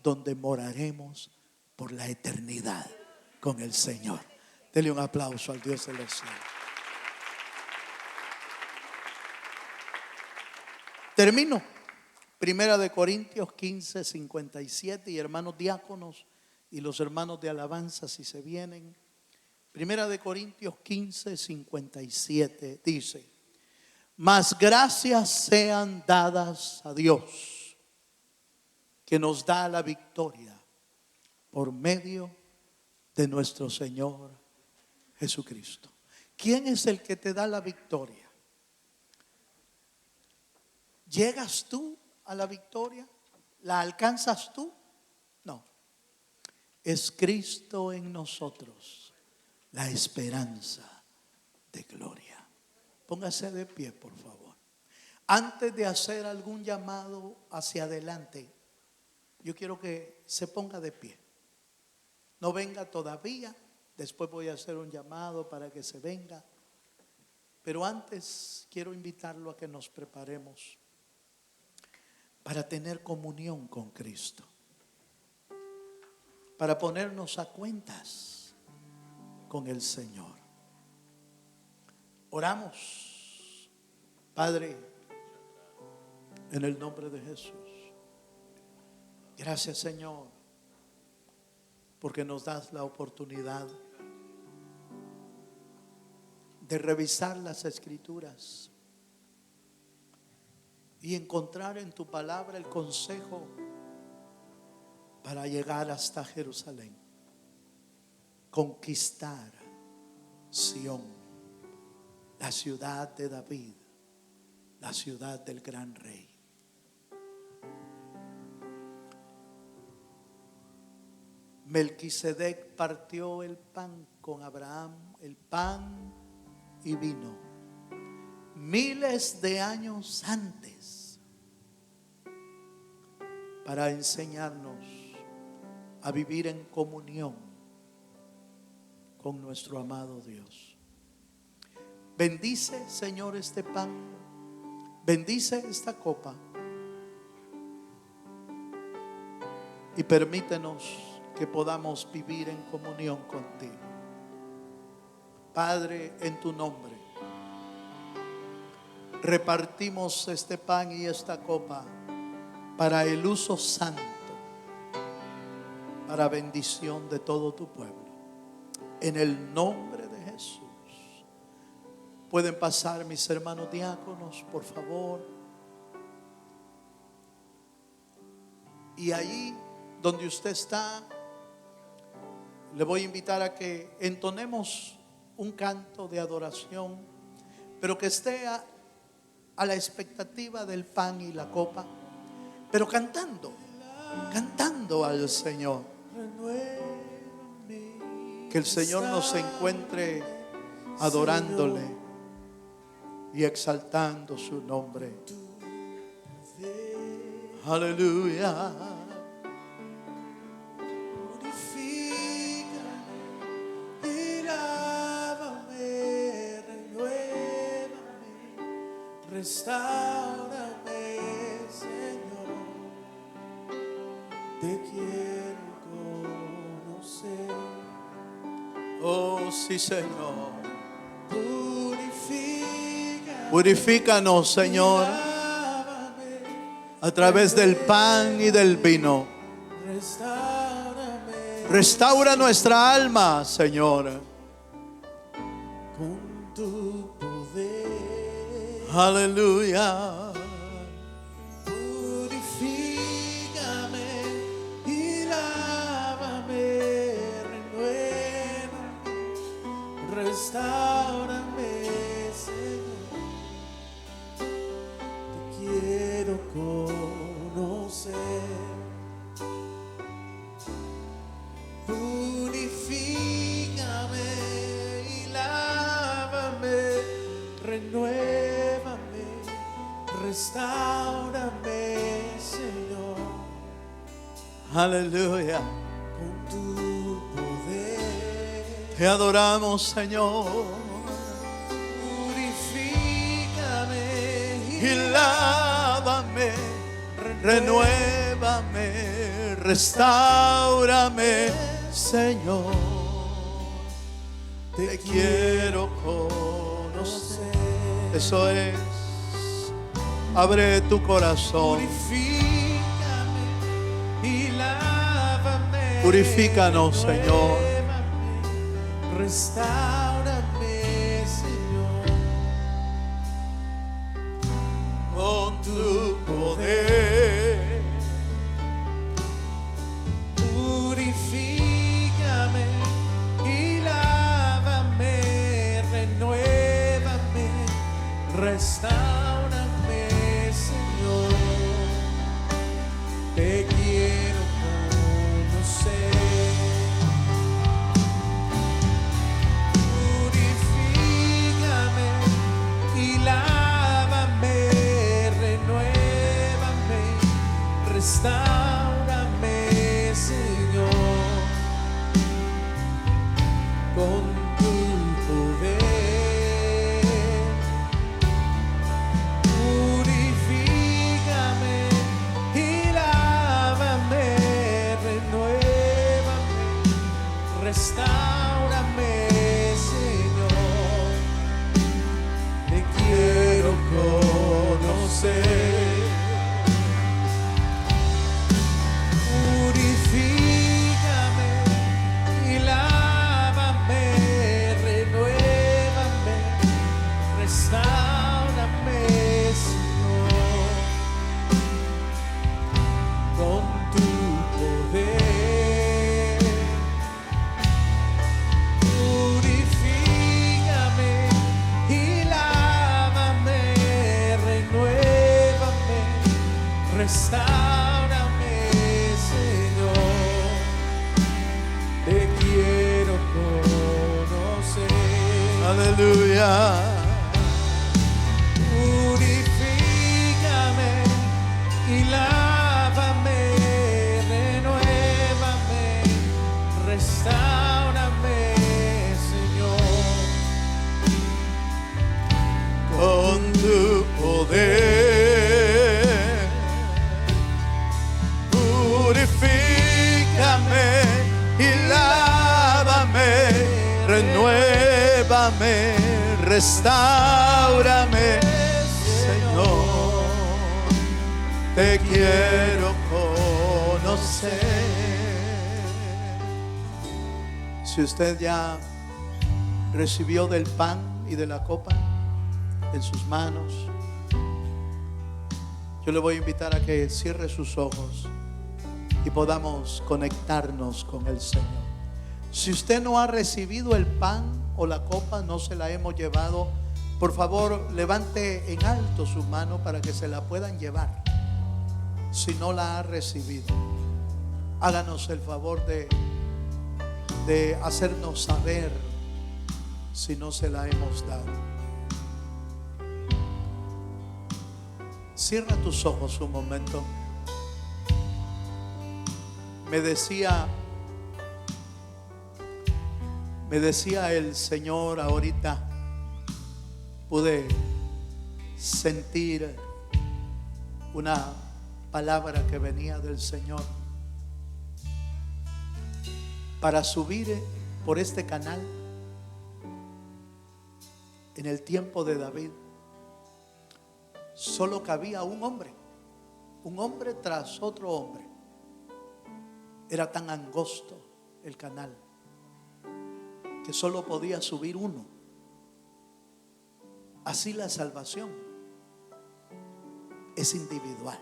donde moraremos por la eternidad con el Señor. Dele un aplauso al Dios celestial. Termino. Primera de Corintios 15, 57. Y hermanos diáconos y los hermanos de alabanza, si se vienen. Primera de Corintios 15, 57 dice: mas gracias sean dadas a Dios, que nos da la victoria por medio de nuestro Señor Jesucristo. ¿Quién es el que te da la victoria? ¿Llegas tú a la victoria? ¿La alcanzas tú? No. Es Cristo en nosotros, la esperanza de gloria. Póngase de pie, por favor. Antes de hacer algún llamado hacia adelante, yo quiero que se ponga de pie. No venga todavía. Después voy a hacer un llamado para que se venga. Pero antes quiero invitarlo a que nos preparemos para tener comunión con Cristo, para ponernos a cuentas con el Señor. Oramos. Padre, en el nombre de Jesús, gracias, Señor, porque nos das la oportunidad de revisar las Escrituras y encontrar en tu palabra el consejo para llegar hasta Jerusalén, conquistar Sión, la ciudad de David, la ciudad del gran rey. Melquisedec partió el pan con Abraham, el pan y vino, miles de años antes, para enseñarnos a vivir en comunión con nuestro amado Dios. Bendice, Señor, este pan, bendice esta copa y permítenos que podamos vivir en comunión contigo. Padre, en tu nombre repartimos este pan y esta copa para el uso santo, para bendición de todo tu pueblo, en el nombre de Jesús. Pueden pasar mis hermanos diáconos, por favor. Y ahí donde usted está, le voy a invitar a que entonemos un canto de adoración pero que esté a la expectativa del pan y la copa, pero cantando al Señor. Que el Señor nos encuentre adorándole y exaltando su nombre. Aleluya. Restáurame, Señor, te quiero conocer. Oh, sí, Señor. Purifícanos, Señor, a través del pan y del vino. Restaura nuestra alma, Señor, con tu poder. Aleluya. Purifícame y lávame, renuévame, restáurame, Señor. Te quiero conocer. Purifícame y lávame, renuévame, restáurame, Señor, Aleluya. con tu poder. Te adoramos, Señor. Purifícame Y lávame, renuévame, restáurame, Señor. Te quiero conocer. Eso es. Abre tu corazón. Purifícame y lávame. Purifícanos, Señor. Renuévame, restáurame, Señor, Con tu poder. Purifícame y lávame, renuévame, restáurame, Señor. Te quiero conocer. Purifícame y lávame, renuévame, restáurame, Señor, con tu poder. Purifícame y lávame, renuévame, restáurame, Señor. Te quiero conocer. Purifícame y lávame, renuévame, restáurame, Señor, con tu poder. Purifícame y lávame, renuévame, restáurame, Señor. Te quiero conocer. Aleluya. Purifícame y lávame, renuévame, restáurame, Señor, Con tu poder. Purifícame y lávame, renuévame, restáurame, Señor. Te quiero conocer. Si usted ya recibió del pan y de la copa en sus manos, yo le voy a invitar a que cierre sus ojos y podamos conectarnos con el Señor. Si usted no ha recibido el pan o la copa, no se la hemos llevado Por favor, levante en alto su mano para que se la puedan llevar si no la ha recibido. Háganos el favor de hacernos saber si no se la hemos dado. Cierra tus ojos un momento. Me decía el Señor ahorita, pude sentir una palabra que venía del Señor para subir por este canal. En el tiempo de David solo cabía un hombre tras otro hombre. Era tan angosto el canal que solo podía subir uno. Así la salvación es individual.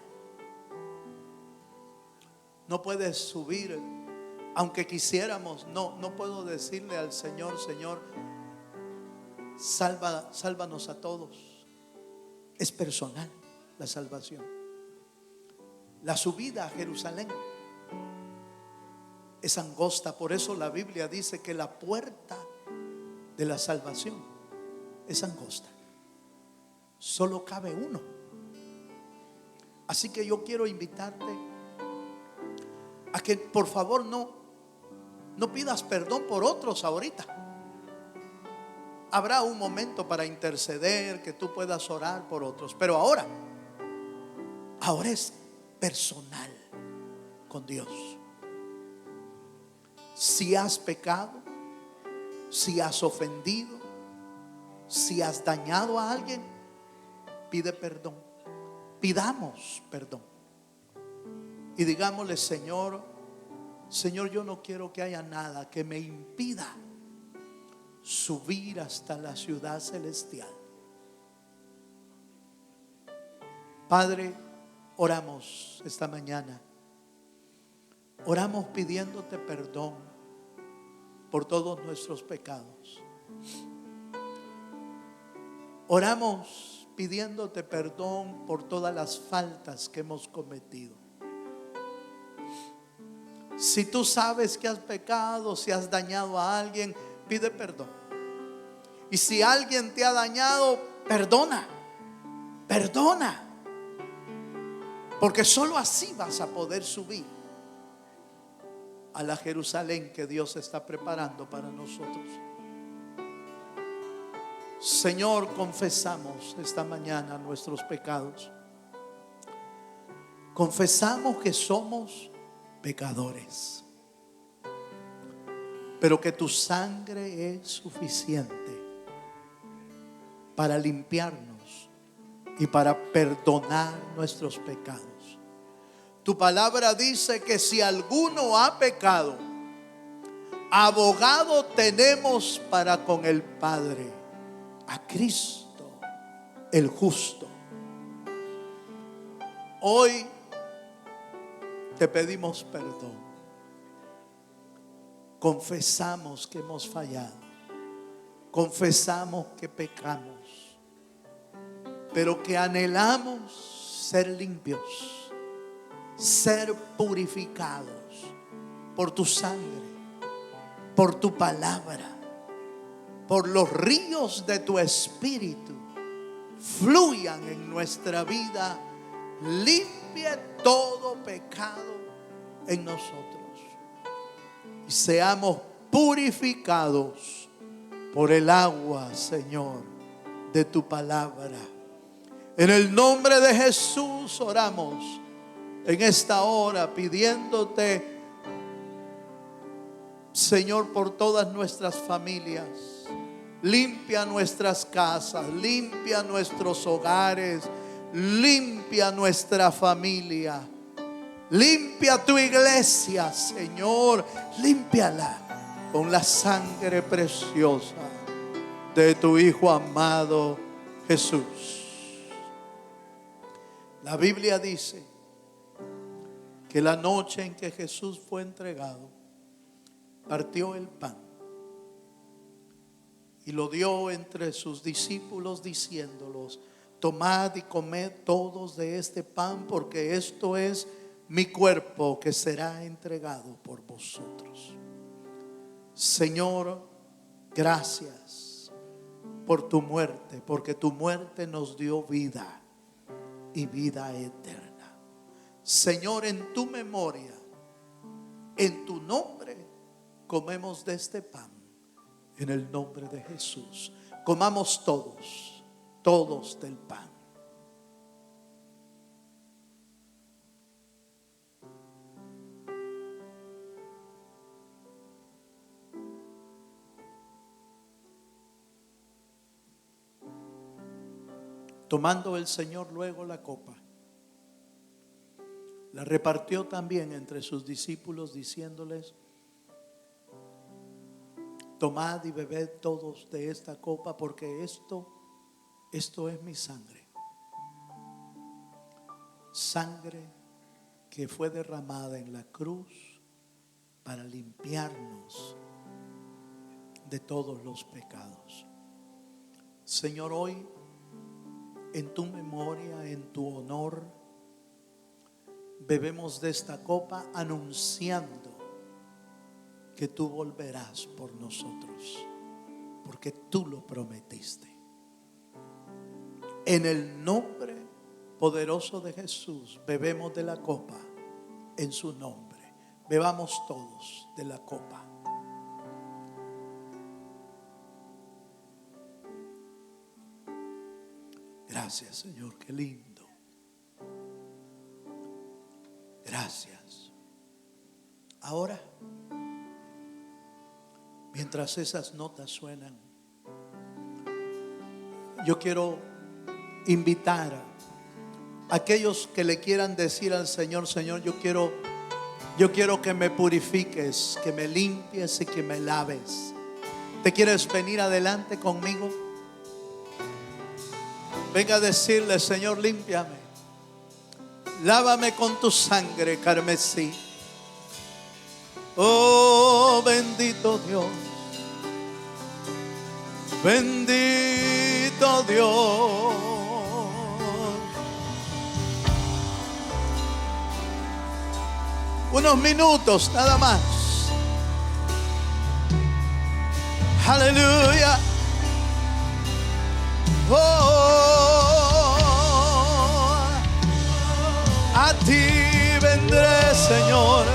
No puedes subir, aunque quisiéramos. No puedo decirle al Señor: Señor, sálvanos a todos. Es personal la salvación. La subida a Jerusalén es angosta. Por eso la Biblia dice que la puerta de la salvación es angosta. Solo cabe uno. Así que yo quiero invitarte a que por favor no pidas perdón por otros ahorita. Habrá un momento para interceder, que tú puedas orar por otros, pero ahora es personal con Dios. Si has pecado, si has ofendido, si has dañado a alguien, pide perdón. Pidamos perdón y digámosle: Señor, yo no quiero que haya nada que me impida subir hasta la ciudad celestial. Padre, oramos esta mañana. Oramos pidiéndote perdón por todos nuestros pecados. Oramos pidiéndote perdón por todas las faltas que hemos cometido. Si tú sabes que has pecado, si has dañado a alguien, pide perdón. Y si alguien te ha dañado, perdona. Porque solo así vas a poder subir a la Jerusalén que Dios está preparando para nosotros. Señor, confesamos esta mañana nuestros pecados. Confesamos que somos pecadores, pero que tu sangre es suficiente para limpiarnos y para perdonar nuestros pecados. Tu palabra dice que si alguno ha pecado, abogado tenemos para con el Padre, a Cristo el justo. Hoy te pedimos perdón. Confesamos que hemos fallado. Confesamos que pecamos, pero que anhelamos ser limpios, ser purificados por tu sangre, por tu palabra, por los ríos de tu espíritu. Fluyan en nuestra vida, limpie todo pecado en nosotros y seamos purificados por el agua, Señor, de tu palabra. En el nombre de Jesús oramos en esta hora, pidiéndote, Señor, por todas nuestras familias. Limpia nuestras casas, limpia nuestros hogares, limpia nuestra familia, limpia tu iglesia, Señor, límpiala con la sangre preciosa de tu Hijo amado Jesús. La Biblia dice que la noche en que Jesús fue entregado, partió el pan y lo dio entre sus discípulos diciéndolos: tomad y comed todos de este pan, porque esto es mi cuerpo que será entregado por vosotros. Señor, gracias por tu muerte, porque tu muerte nos dio vida y vida eterna. Señor, en tu memoria, en tu nombre, comemos de este pan. En el nombre de Jesús, comamos todos del pan. Tomando el Señor luego la copa, la repartió también entre sus discípulos, diciéndoles: tomad y bebed todos de esta copa, porque esto es mi sangre. Sangre que fue derramada en la cruz para limpiarnos de todos los pecados. Señor, hoy en tu memoria, en tu honor, bebemos de esta copa anunciando que tú volverás por nosotros, porque tú lo prometiste. En el nombre poderoso de Jesús, bebemos de la copa en su nombre. Bebamos todos de la copa. Gracias, Señor, qué lindo. Gracias. Ahora, mientras esas notas suenan, yo quiero invitar a aquellos que le quieran decir al Señor: Señor, yo quiero que me purifiques, que me limpies y que me laves. ¿Te quieres venir adelante conmigo? Venga a decirle: Señor, límpiame, lávame con tu sangre carmesí. Oh, bendito Dios, bendito Dios. Unos minutos nada más. Aleluya. Oh, a ti vendré, Señor.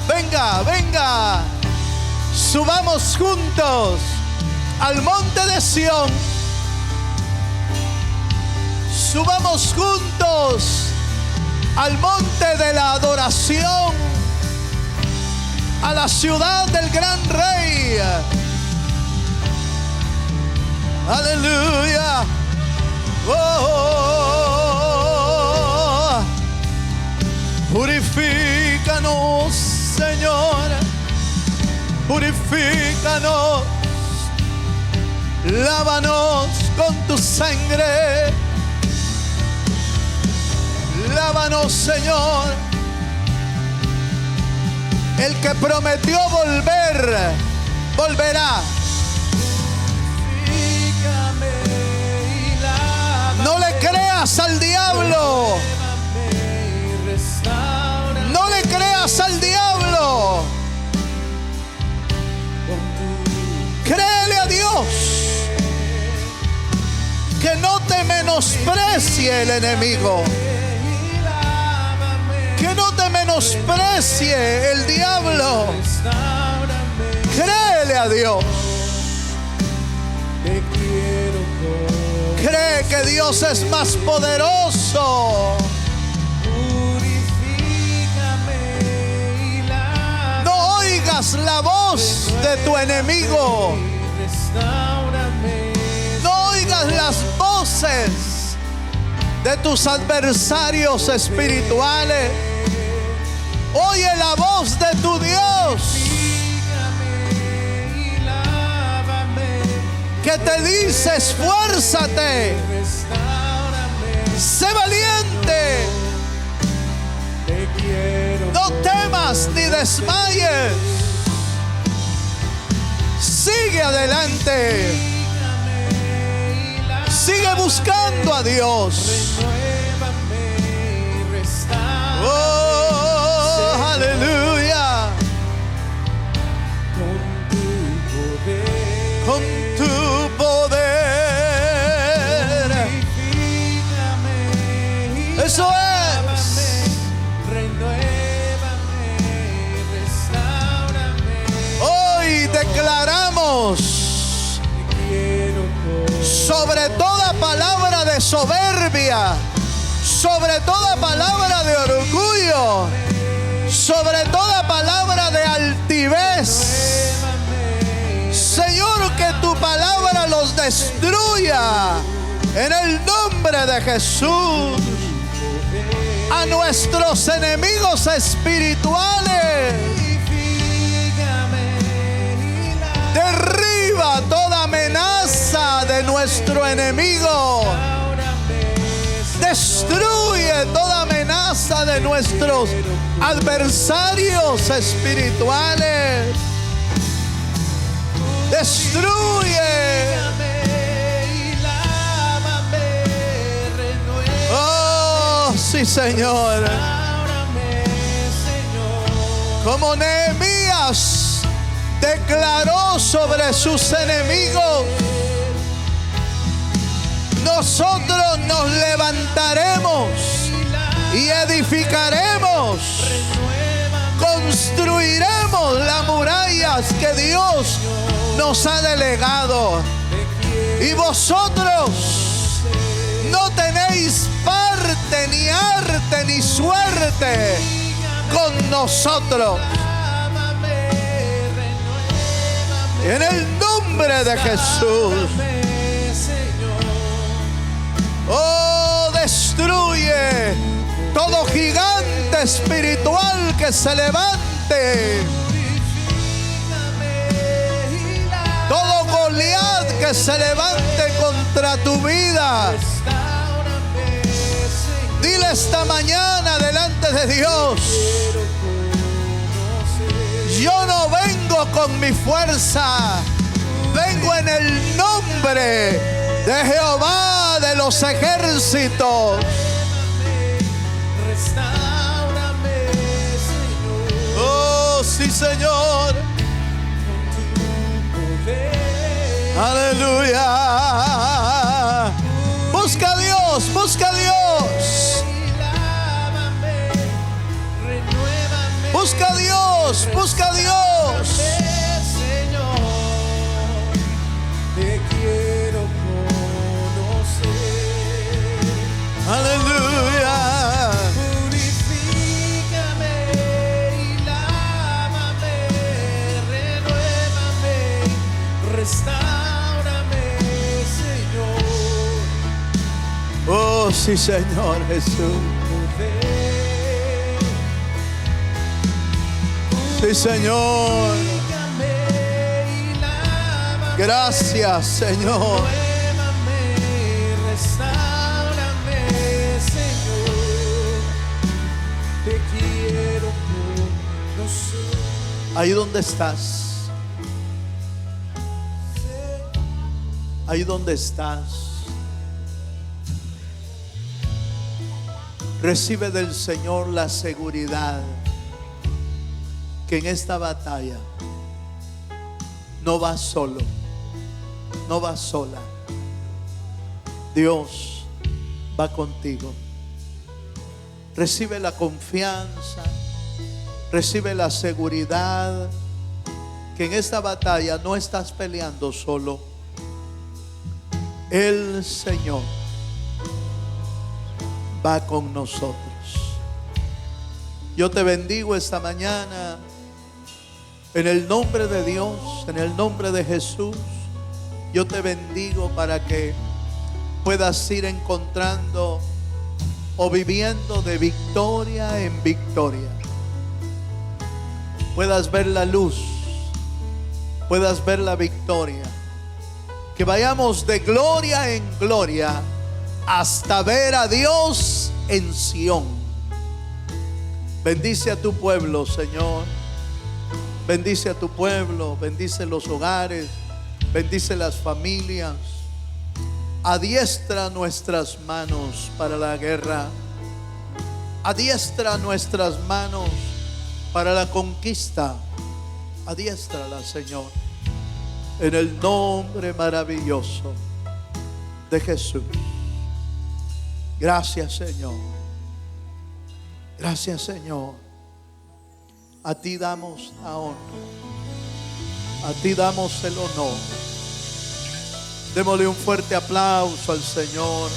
Venga, venga, subamos juntos al monte de Sión. Subamos juntos al monte de la adoración, a la ciudad del gran Rey. Aleluya. Oh, purifícanos, Señor, purifícanos, lávanos con tu sangre, lávanos, Señor. El que prometió volver, volverá. No le creas al diablo. No le creas al diablo. Créele a Dios. Que no te menosprecie el enemigo. Que no te menosprecie el diablo. Créele a Dios. Cree que Dios es más poderoso. No oigas la voz de tu enemigo. No oigas las voces de tus adversarios espirituales. Oye la voz de tu Dios, que te dice: esfuérzate, sé valiente, no temas ni desmayes. sigue adelante. Sigue buscando a Dios. Oh, aleluya. Con tu poder. Eso es. Hoy declaramos sobre toda palabra de soberbia, sobre toda palabra de orgullo, sobre toda palabra de altivez. Señor, que tu palabra los destruya en el nombre de Jesús. A nuestros enemigos espirituales, derriba toda amenaza de nuestro enemigo. Destruye toda amenaza de nuestros adversarios espirituales. Destruye. Oh, sí, Señor. Como Nehemías declaró sobre sus enemigos, nosotros nos levantaremos y edificaremos, construiremos las murallas que Dios nos ha delegado. Y vosotros no tenéis parte, ni arte, ni suerte con nosotros. En el nombre de Jesús. Oh, destruye todo gigante espiritual que se levante. Todo Goliat que se levante contra tu vida. Dile esta mañana delante de Dios: yo no vengo con mi fuerza, vengo en el nombre de Jehová de los ejércitos. Oh, sí, Señor. Aleluya. Busca a Dios, busca a Dios. Busca a Dios, busca a Dios. Señor, te quiero conocer. Aleluya. Purifícame y lávame, renuévame, restáurame, Señor. Oh, sí, Señor Jesús. Sí, Señor. Gracias, Señor. Restáurame, Señor. Te quiero conocer. Ahí donde estás. Ahí donde estás. Recibe del Señor la seguridad que en esta batalla no vas solo, no vas sola. Dios va contigo. Recibe la confianza, recibe la seguridad que en esta batalla no estás peleando solo. El Señor va con nosotros. Yo te bendigo esta mañana en el nombre de Dios, en el nombre de Jesús. Yo te bendigo para que puedas ir encontrando o viviendo de victoria en victoria. Puedas ver la luz, puedas ver la victoria. Que vayamos de gloria en gloria hasta ver a Dios en Sión. Bendice a tu pueblo, Señor. Bendice a tu pueblo, bendice los hogares, bendice las familias. Adiestra nuestras manos para la guerra. Adiestra nuestras manos para la conquista. Adiéstrala, Señor, en el nombre maravilloso de Jesús. Gracias, Señor. Gracias, Señor. A ti damos la honra. A ti damos el honor. Démosle un fuerte aplauso al Señor.